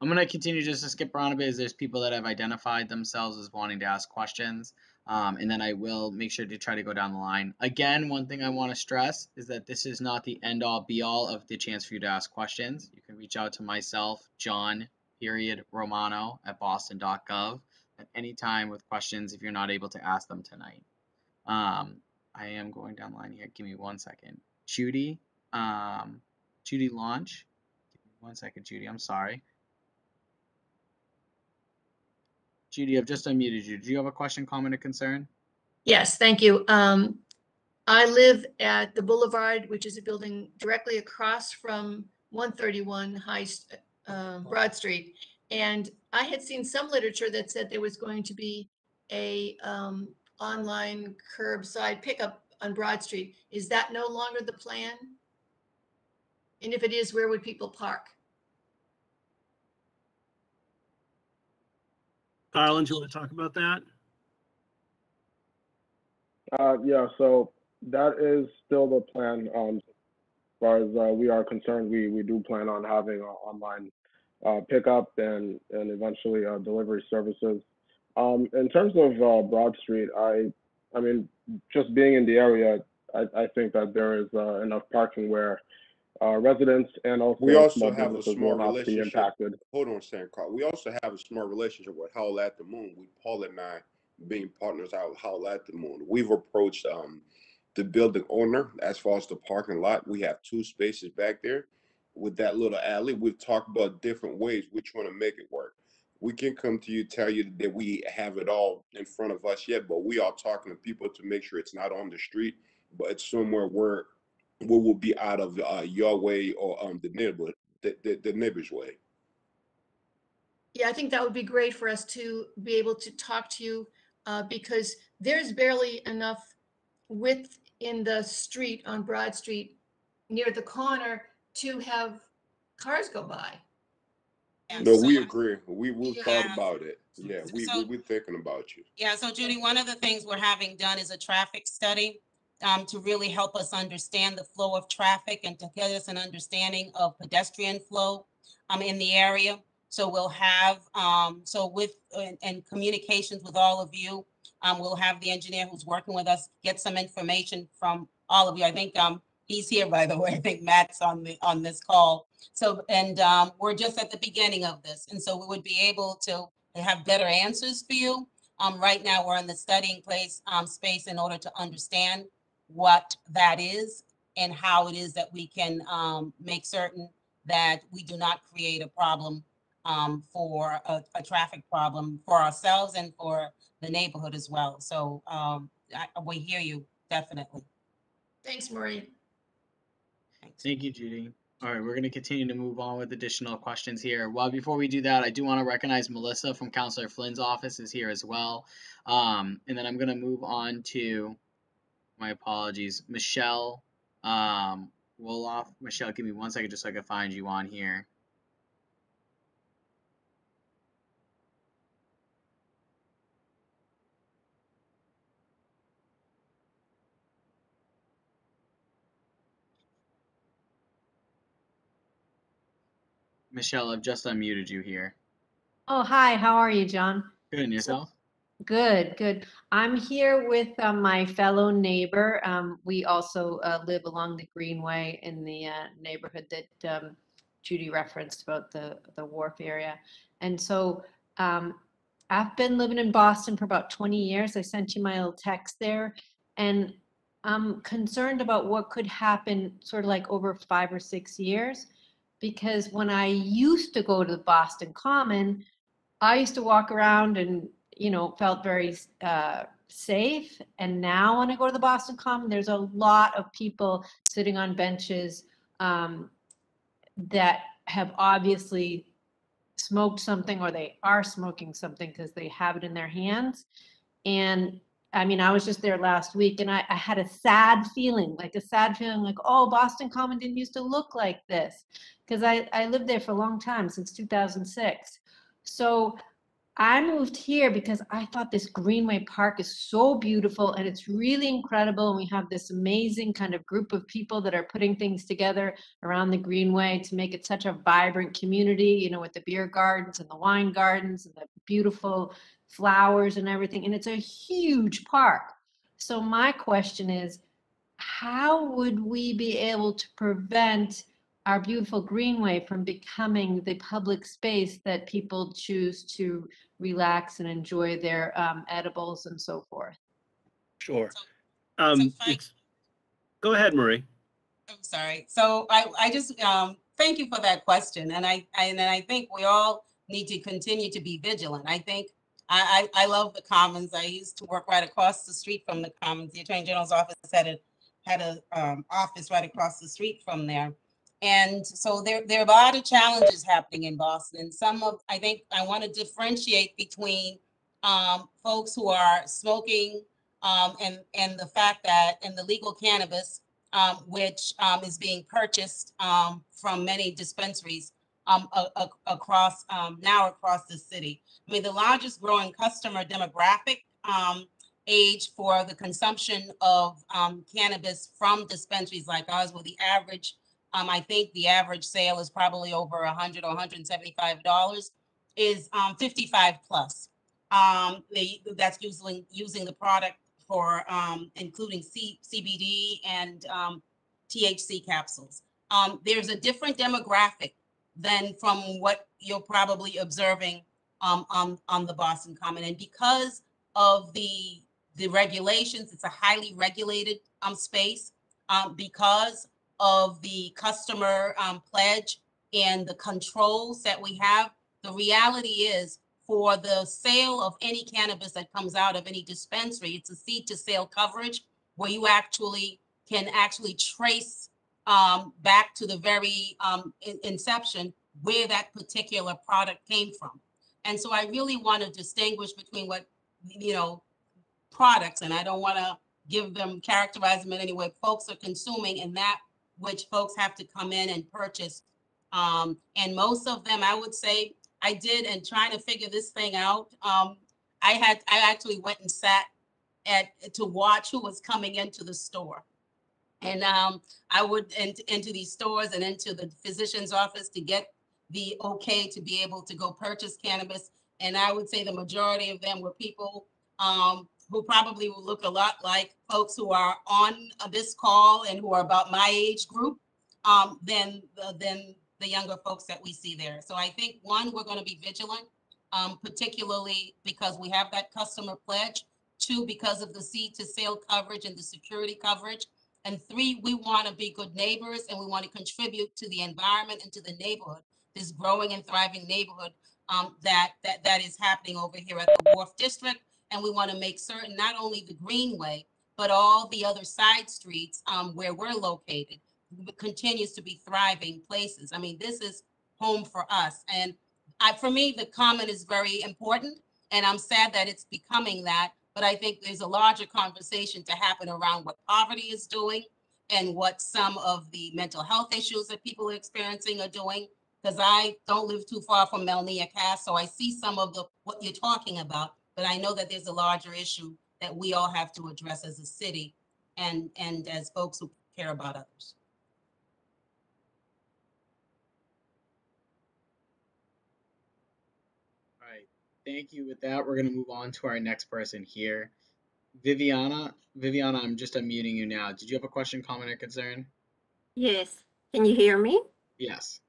I'm going to continue just to skip around a bit as there's people that have identified themselves as wanting to ask questions. And then I will make sure to try to go down the line. Again, one thing I want to stress is that this is not the end all be all of the chance for you to ask questions. You can reach out to myself, John, Romano at boston.gov at any time with questions if you're not able to ask them tonight. I am going down the line here. Give me 1 second. Judy Launch. Give me 1 second, Judy. I'm sorry. Judy, I've just unmuted you. Do you have a question, comment, or concern? Yes, thank you. I live at the Boulevard, which is a building directly across from 131 Broad Street. And I had seen some literature that said there was going to be a online curbside pickup on Broad Street. Is that no longer the plan? And if it is, where would people park? Carlin, do you want to talk about that? Yeah, so that is still the plan. As far as we are concerned, we do plan on having online pickup and eventually delivery services. In terms of Broad Street, I mean, just being in the area, I think that there is enough parking where residents and also We also small have a businesses small will not be relationship. impacted. Hold on, Sam Carl. We also have a small relationship with Howl at the Moon. With Paul and I being partners out with Howl at the Moon. We've approached the building owner as far as the parking lot. We have 2 spaces back there with that little alley. We've talked about different ways we're trying to make it work. We can come to you, tell you that we have it all in front of us yet, but we are talking to people to make sure it's not on the street, but it's somewhere where we will be out of your way or the neighborhood, the neighbor's way. Yeah, I think that would be great for us to be able to talk to you because there's barely enough width in the street on Broad Street near the corner to have cars go by. No, we agree. We've thought Yeah. about it. Yeah, we're thinking about you. Yeah, so Judy, one of the things we're having done is a traffic study to really help us understand the flow of traffic and to get us an understanding of pedestrian flow in the area. So we'll have, and communications with all of you. We'll have the engineer who's working with us get some information from all of you. I think he's here, by the way. I think Matt's on this call. So, and we're just at the beginning of this. And so we would be able to have better answers for you. Right now we're in the studying space in order to understand what that is and how it is that we can make certain that we do not create a problem for a traffic problem for ourselves and for the neighborhood as well. So we hear you, definitely. Thanks, Marie. Thank you, Judy. All right, we're going to continue to move on with additional questions here. Well, before we do that, I do want to recognize Melissa from Councilor Flynn's office is here as well. And then I'm going to move on to, my apologies, Michelle Woloff. Michelle, give me 1 second just so I can find you on here. Michelle, I've just unmuted you here. Oh, hi, how are you, John? Good, and yourself? Good, good. I'm here with my fellow neighbor. We also live along the Greenway in the neighborhood that Judy referenced about the wharf area. And so I've been living in Boston for about 20 years. I sent you my little text there. And I'm concerned about what could happen sort of like over 5 or 6 years. Because when I used to go to the Boston Common, I used to walk around and, you know, felt very safe. And now when I go to the Boston Common, there's a lot of people sitting on benches that have obviously smoked something or they are smoking something because they have it in their hands. And I mean, I was just there last week and I had a sad feeling, like, oh, Boston Common didn't used to look like this. Because I lived there for a long time, since 2006. So I moved here because I thought this Greenway Park is so beautiful and it's really incredible. And we have this amazing kind of group of people that are putting things together around the Greenway to make it such a vibrant community, you know, with the beer gardens and the wine gardens and the beautiful flowers and everything. And it's a huge park. So my question is, how would we be able to prevent our beautiful Greenway from becoming the public space that people choose to relax and enjoy their edibles and so forth? Sure. Frank, Go ahead, Marie. I'm sorry. So I just thank you for that question, and I think we all need to continue to be vigilant. I think I love the Commons. I used to work right across the street from the Commons. The Attorney General's office had a office right across the street from there. And so there are a lot of challenges happening in Boston. And I think I want to differentiate between folks who are smoking and the fact that in the legal cannabis, which is being purchased from many dispensaries across the city. I mean, the largest growing customer demographic age for the consumption of cannabis from dispensaries like ours, where the average, I think the average sale is probably over $100 or $175, is 55 plus. That's using the product for including CBD and THC capsules. There's a different demographic than from what you're probably observing on the Boston Common. And because of the regulations, it's a highly regulated space, because of the customer pledge and the controls that we have. The reality is, for the sale of any cannabis that comes out of any dispensary, it's a seed to sale coverage where you can trace back to the very inception where that particular product came from. And so I really want to distinguish between what, products, and I don't want to characterize them in any way, folks are consuming, and that which folks have to come in and purchase. And most of them, I would say, I did, and trying to figure this thing out. I actually went and sat to watch who was coming into the store. And I would into these stores and into the physician's office to get the okay to be able to go purchase cannabis. And I would say the majority of them were people who probably will look a lot like folks who are on this call and who are about my age group, than the younger folks that we see there. So I think, one, we're going to be vigilant, particularly because we have that customer pledge. Two, because of the seed to sale coverage and the security coverage. And three, we want to be good neighbors, and we want to contribute to the environment and to the neighborhood, this growing and thriving neighborhood that is happening over here at the Wharf District. And we want to make certain not only the Greenway, but all the other side streets where we're located continues to be thriving places. I mean, this is home for us. And for me, the common is very important, and I'm sad that it's becoming that. But I think there's a larger conversation to happen around what poverty is doing and what some of the mental health issues that people are experiencing are doing. Because I don't live too far from Melnia Cast, so I see some of what you're talking about. But I know that there's a larger issue that we all have to address as a city and as folks who care about others. All right, thank you. With that, we're going to move on to our next person here. Viviana, I'm just unmuting you now. Did you have a question, comment, or concern? Yes. Can you hear me? Yes.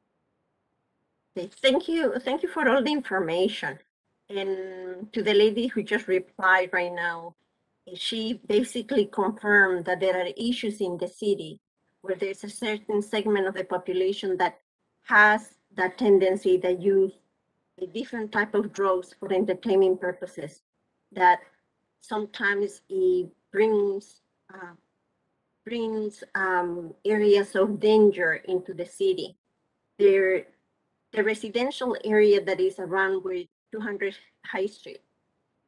Okay. Thank you. Thank you for all the information. And to the lady who just replied right now, she basically confirmed that there are issues in the city where there's a certain segment of the population that has that tendency to use a different type of drugs for entertainment purposes, that sometimes it brings areas of danger into the city. The residential area that is around with 200 High Street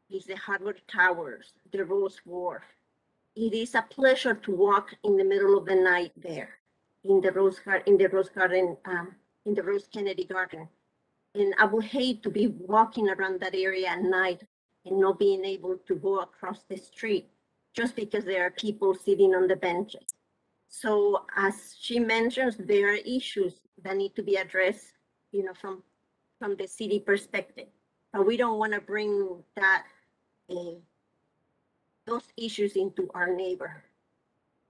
is the Harvard Towers, the Rose Wharf. It is a pleasure to walk in the middle of the night there, in the Rose Kennedy Garden. And I would hate to be walking around that area at night and not being able to go across the street just because there are people sitting on the benches. So as she mentions, there are issues that need to be addressed, from the city perspective. But we don't want to bring those issues into our neighborhood.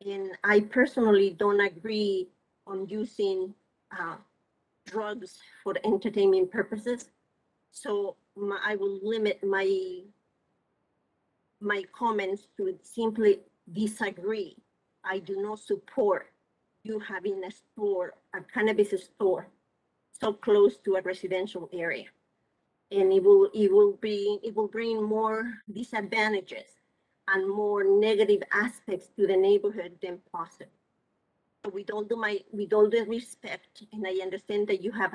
And I personally don't agree on using drugs for entertainment purposes. So I will limit my comments to simply disagree. I do not support you having a cannabis store, so close to a residential area. And it will bring more disadvantages and more negative aspects to the neighborhood than positive. So with all the respect, and I understand that you have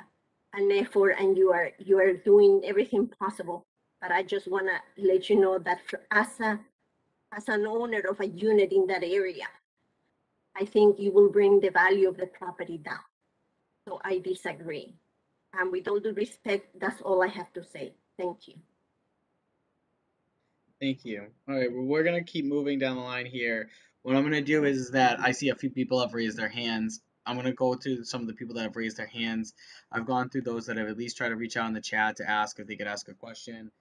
an effort and you are doing everything possible, but I just want to let you know that as an owner of a unit in that area, I think you will bring the value of the property down. So I disagree. And with all due respect, that's all I have to say. Thank you. Thank you. All right, well, we're going to keep moving down the line here. What I'm going to do is that I see a few people have raised their hands. I'm going to go through some of the people that have raised their hands. I've gone through those that have at least tried to reach out in the chat to ask if they could ask a question.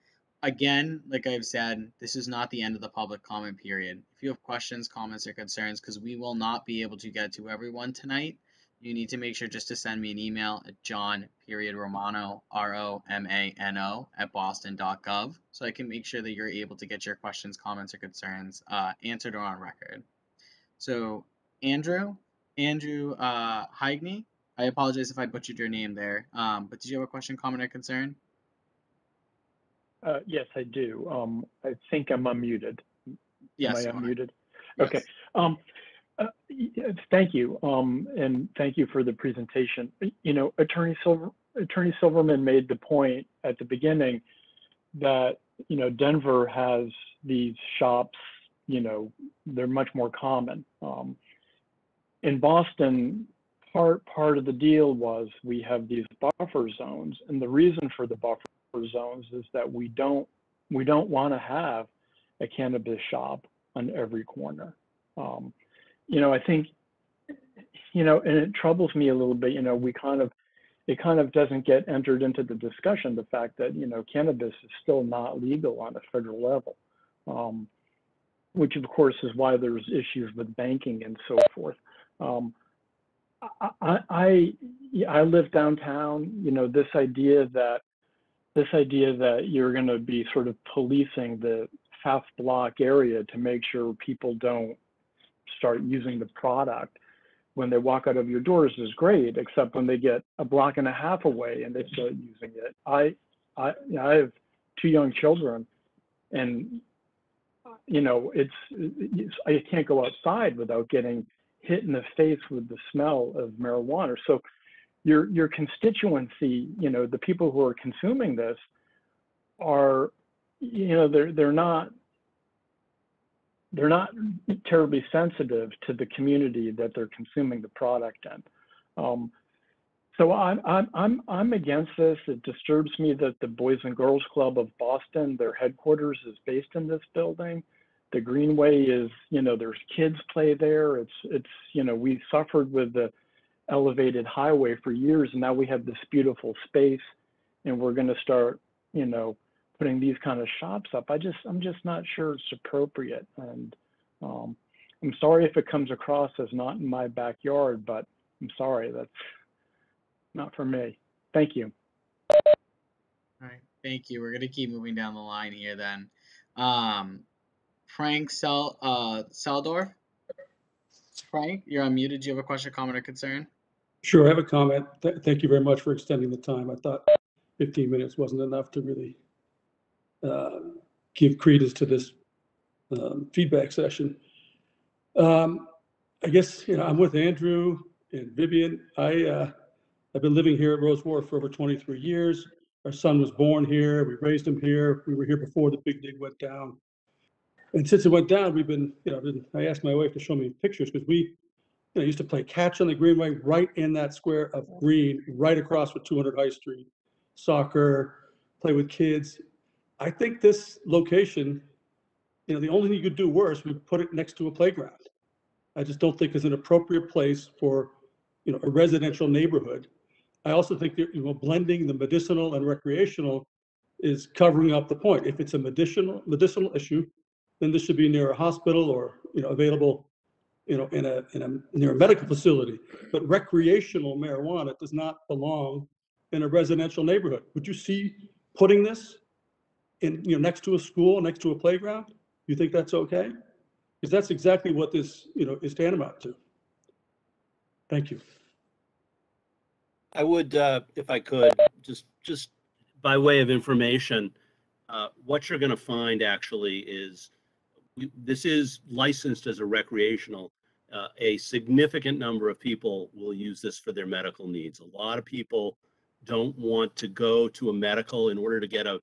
Again, like I've said, this is not the end of the public comment period. If you have questions, comments, or concerns, because we will not be able to get to everyone tonight, you need to make sure just to send me an email at john.romano, ROMANO, @boston.gov, so I can make sure that you're able to get your questions, comments, or concerns answered or on record. So, Andrew Heigney, I apologize if I butchered your name there, but did you have a question, comment, or concern? Yes, I do. I think I'm unmuted. Yes, Am I unmuted? Yes. Okay. Thank you. And thank you for the presentation. Attorney Silverman made the point at the beginning that, Denver has these shops, they're much more common. In Boston, part of the deal was we have these buffer zones, and the reason for the buffer zones is that we don't want to have a cannabis shop on every corner. I think, and it troubles me a little bit, we kind of it kind of doesn't get entered into the discussion, the fact that, cannabis is still not legal on a federal level, which of course is why there's issues with banking and so forth. I live downtown, this idea that you're going to be sort of policing the half block area to make sure people don't start using the product when they walk out of your doors is great, except when they get a block and a half away and they start using it. I have 2 young children, and I can't go outside without getting hit in the face with the smell of marijuana. So your constituency, the people who are consuming this are, they're not terribly sensitive to the community that they're consuming the product in. So I'm against this. It disturbs me that the Boys and Girls Club of Boston, their headquarters is based in this building. The Greenway is, there's kids play there. It's we suffered with the elevated highway for years, and now we have this beautiful space, and we're going to start, putting these kind of shops up. I'm just not sure it's appropriate. And I'm sorry if it comes across as not in my backyard, but I'm sorry, that's not for me. Thank you. All right, thank you. We're going to keep moving down the line here then. Frank Saldorf. Frank, you're unmuted. Do you have a question, comment, or concern? Sure, I have a comment. Thank you very much for extending the time. I thought 15 minutes wasn't enough to really give credence to this feedback session. I guess I'm with Andrew and Vivian. I've been living here at Rose Wharf for over 23 years. Our son was born here. We raised him here. We were here before the big dig went down. And since it went down, we've been, I asked my wife to show me pictures because we used to play catch on the Greenway right in that square of green, right across with 200 High Street, soccer, play with kids. I think this location, the only thing you could do worse would put it next to a playground. I just don't think it's an appropriate place for, a residential neighborhood. I also think that, blending the medicinal and recreational is covering up the point. If it's a medicinal issue, then this should be near a hospital or, available, near a medical facility. But recreational marijuana does not belong in a residential neighborhood. Would you see putting this in, next to a school, next to a playground? You think that's okay? Because that's exactly what this, is tantamount to. Thank you. I would, if I could, just by way of information, what you're going to find actually is this is licensed as a recreational. A significant number of people will use this for their medical needs. A lot of people don't want to go to a medical in order to get a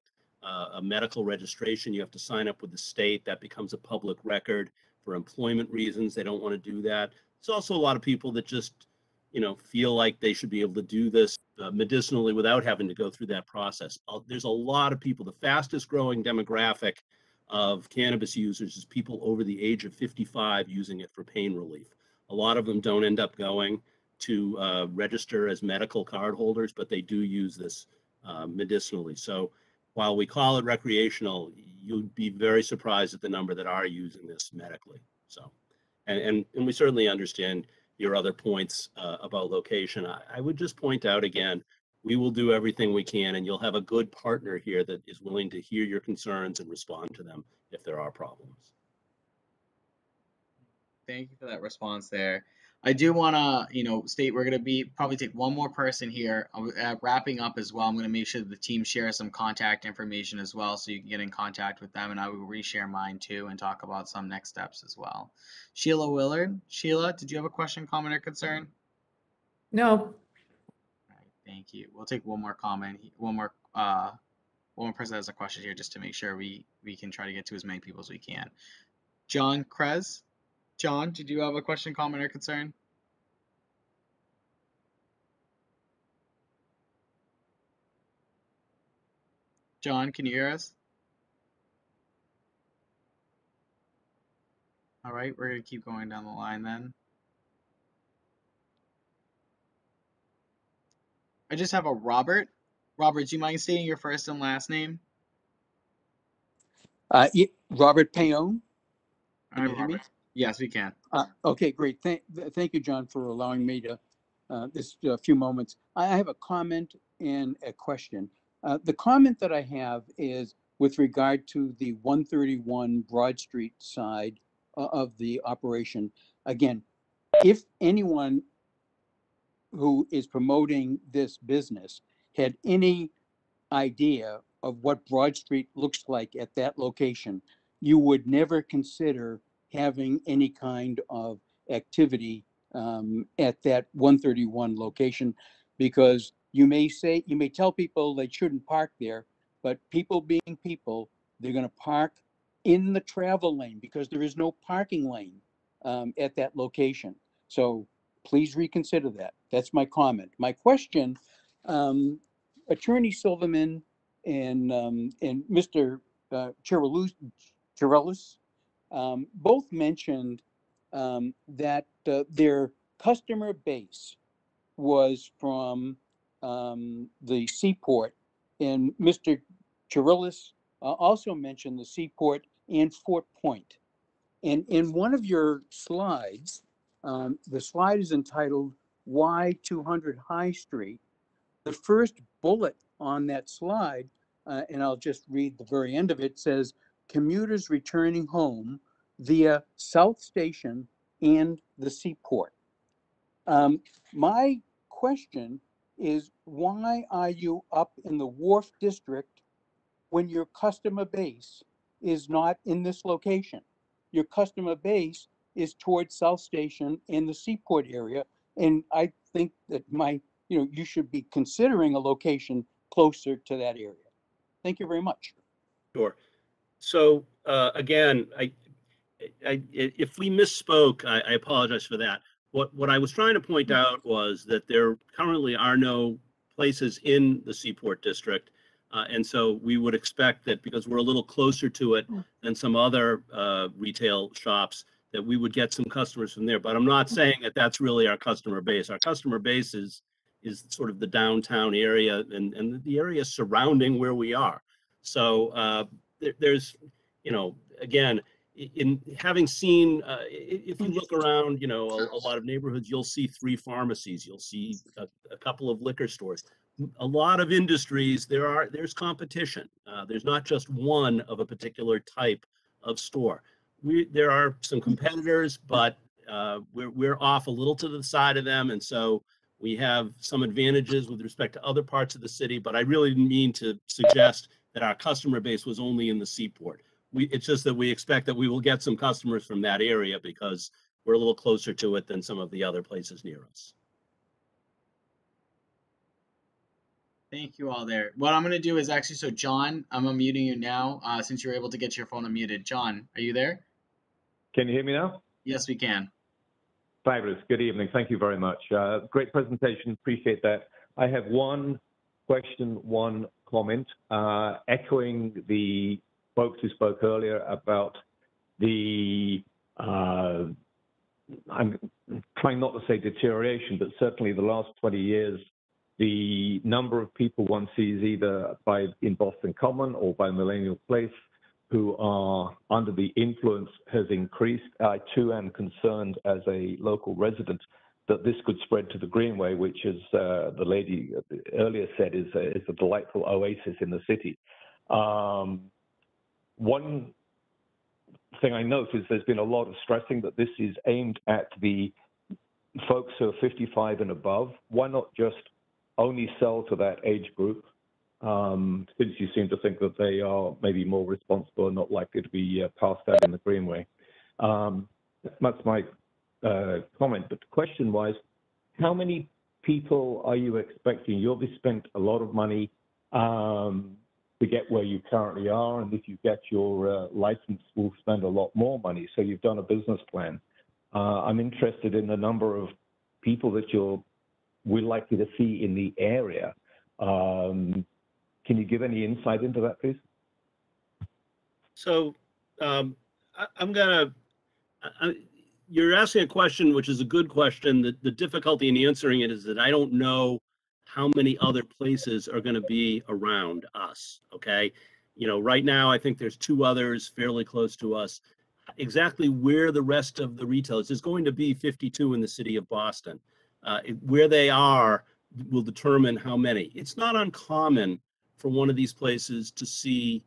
medical registration. You have to sign up with the state. That becomes a public record. For employment reasons, they don't want to do that. There's also a lot of people that just feel like they should be able to do this medicinally without having to go through that process. There's a lot of people. The fastest growing demographic of cannabis users is people over the age of 55 using it for pain relief. A lot of them don't end up going to register as medical card holders, but they do use this medicinally. So while we call it recreational, you'd be very surprised at the number that are using this medically. So, and we certainly understand your other points about location. I would just point out again, we will do everything we can, and you'll have a good partner here that is willing to hear your concerns and respond to them if there are problems. Thank you for that response there. I do want to, state we're going to probably take one more person here. Wrapping up as well, I'm going to make sure that the team shares some contact information as well, so you can get in contact with them, and I will reshare mine too and talk about some next steps as well. Sheila Willard. Sheila, did you have a question, comment, or concern? No. All right, thank you. We'll take one more comment. One more person has a question here, just to make sure we can try to get to as many people as we can. John Krez. John, did you have a question, comment, or concern? John, can you hear us? All right, we're going to keep going down the line then. I just have a Robert. Robert, do you mind stating your first and last name? Robert Payon. All right, Robert. Yes, we can. Okay, great. Thank you, John, for allowing me to this few moments. I have a comment and a question. The comment that I have is with regard to the 131 Broad Street side of the operation. Again, if anyone who is promoting this business had any idea of what Broad Street looks like at that location, you would never consider having any kind of activity at that 131 location, because you may tell people they shouldn't park there, but people being people, they're going to park in the travel lane because there is no parking lane at that location. So please reconsider that. That's my comment. My question, Attorney Silverman and Mr. Chirellus both mentioned that their customer base was from the seaport, and Mr. Chirellus also mentioned the seaport and Fort Point. And in one of your slides, the slide is entitled Why 200 High Street. The first bullet on that slide, and I'll just read the very end of it, says commuters returning home via South Station and the seaport. My question is, why are you up in the Wharf District when your customer base is not in this location? Your customer base is towards South Station and the seaport area. And I think that you should be considering a location closer to that area. Thank you very much. Sure. So again, if we misspoke, I apologize for that. What I was trying to point out was that there currently are no places in the Seaport District. And so we would expect that because we're a little closer to it than some other retail shops, that we would get some customers from there. But I'm not saying that that's really our customer base. Our customer base is sort of the downtown area and the area surrounding where we are. So there's, again, in having seen, if you look around, a lot of neighborhoods, you'll see 3 pharmacies, you'll see a couple of liquor stores. A lot of industries, there's competition. There's not just one of a particular type of store. There are some competitors, but we're off a little to the side of them, and so we have some advantages with respect to other parts of the city. But I really didn't mean to suggest that our customer base was only in the Seaport. It's just that we expect that we will get some customers from that area because we're a little closer to it than some of the other places near us. Thank you all there. What I'm going to do is actually, so John, I'm unmuting you now since you're able to get your phone unmuted. John, are you there? Can you hear me now? Yes, we can. Fabulous. Good evening. Thank you very much. Great presentation. Appreciate that. I have one question, one comment, echoing the folks who spoke earlier about the, I'm trying not to say deterioration, but certainly the last 20 years, the number of people one sees either in Boston Common or by Millennial Place who are under the influence has increased. I too am concerned as a local resident that this could spread to the Greenway, which, as the lady earlier said, is a delightful oasis in the city. One thing I note is there's been a lot of stressing that this is aimed at the folks who are 55 and above. Why not just only sell to that age group, since you seem to think that they are maybe more responsible and not likely to be passed out in the Greenway? That's my comment. But question-wise, how many people are you expecting? You obviously spent a lot of money to get where you currently are, and if you get your license, we'll spend a lot more money. So you've done a business plan. I'm interested in the number of people that we're likely to see in the area. Can you give any insight into that, please? So you're asking a question, which is a good question. The difficulty in answering it is that I don't know how many other places are going to be around us. Okay. You know, right now, I think there's 2 others fairly close to us. Exactly where the rest of the retailers, there's going to be 52 in the city of Boston. Where they are will determine how many. It's not uncommon for one of these places to see,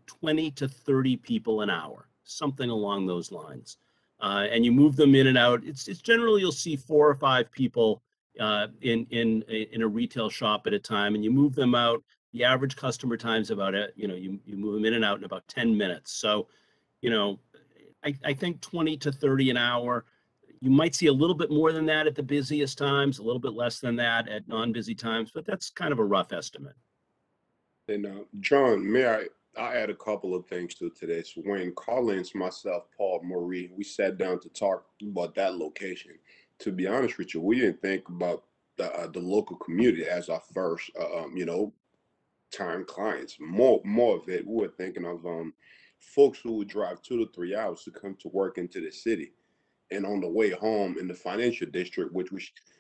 20 to 30 people an hour, something along those lines. And you move them in and out. It's generally you'll see 4 or 5 people in a retail shop at a time, and you move them out. The average customer time's about you move them in and out in about 10 minutes. So, I think 20 to 30 an hour. You might see a little bit more than that at the busiest times, a little bit less than that at non-busy times, but that's kind of a rough estimate. And John, may I add a couple of things to today. So when Collins, myself, Paul, Marie, we sat down to talk about that location. To be honest with you, we didn't think about the local community as our first, time clients. More of it, we were thinking of folks who would drive 2 to 3 hours to come to work into the city, and on the way home in the financial district, which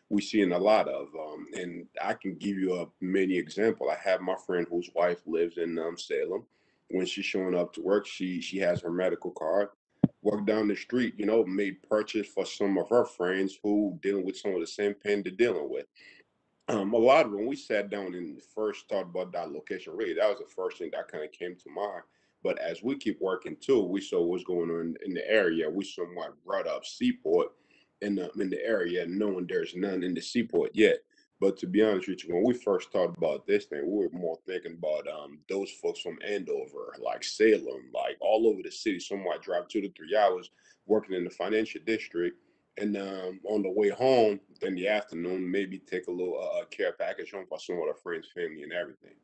we seeing a lot of. And I can give you a many example. I have my friend whose wife lives in Salem. When she's showing up to work, she has her medical card. Walk down the street, made purchase for some of her friends who dealing with some of the same pain they're dealing with. A lot of when we sat down and first thought about that location, really, that was the first thing that kind of came to mind. But as we keep working too, we saw what's going on in the area. We somewhat brought up Seaport in the area, knowing there's none in the Seaport yet. But to be honest with you, when we first thought about this thing, we were more thinking about those folks from Andover, like Salem, like all over the city. Some might drive 2 to 3 hours working in the financial district, and on the way home in the afternoon, maybe take a little care package home for some of their friends, family, and everything.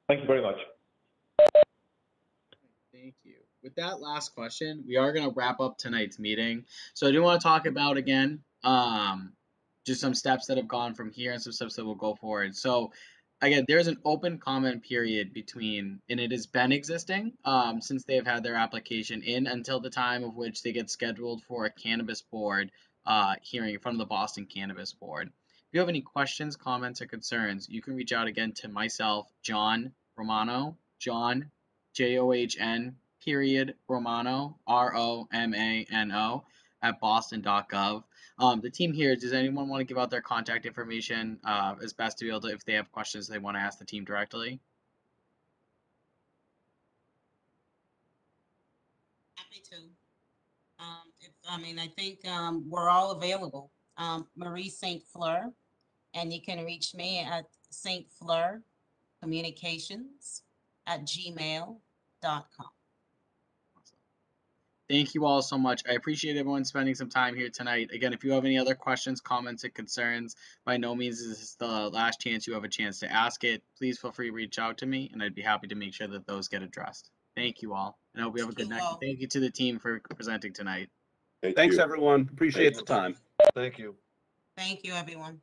Thank you very much. Thank you. With that last question, we are going to wrap up tonight's meeting. So I do want to talk about again, just some steps that have gone from here and some steps that will go forward. So again, there's an open comment period between, and it has been existing since they have had their application in until the time of which they get scheduled for a cannabis board hearing in front of the Boston Cannabis Board. If you have any questions, comments, or concerns, you can reach out again to myself, John Romano, John, JOHN period Romano, ROMANO, at boston.gov. The team here, does anyone want to give out their contact information as best to be able to, if they have questions they want to ask the team directly? Happy to. I think we're all available. Marie St. Fleur, and you can reach me at stfleurcommunications@gmail.com. Thank you all so much. I appreciate everyone spending some time here tonight. Again, if you have any other questions, comments, and concerns, by no means is this the last chance you have a chance to ask it. Please feel free to reach out to me, and I'd be happy to make sure that those get addressed. Thank you all, and I hope you have a good night. Thank you to the team for presenting tonight. Thanks, everyone. Appreciate the time. Thank you. Thank you, everyone.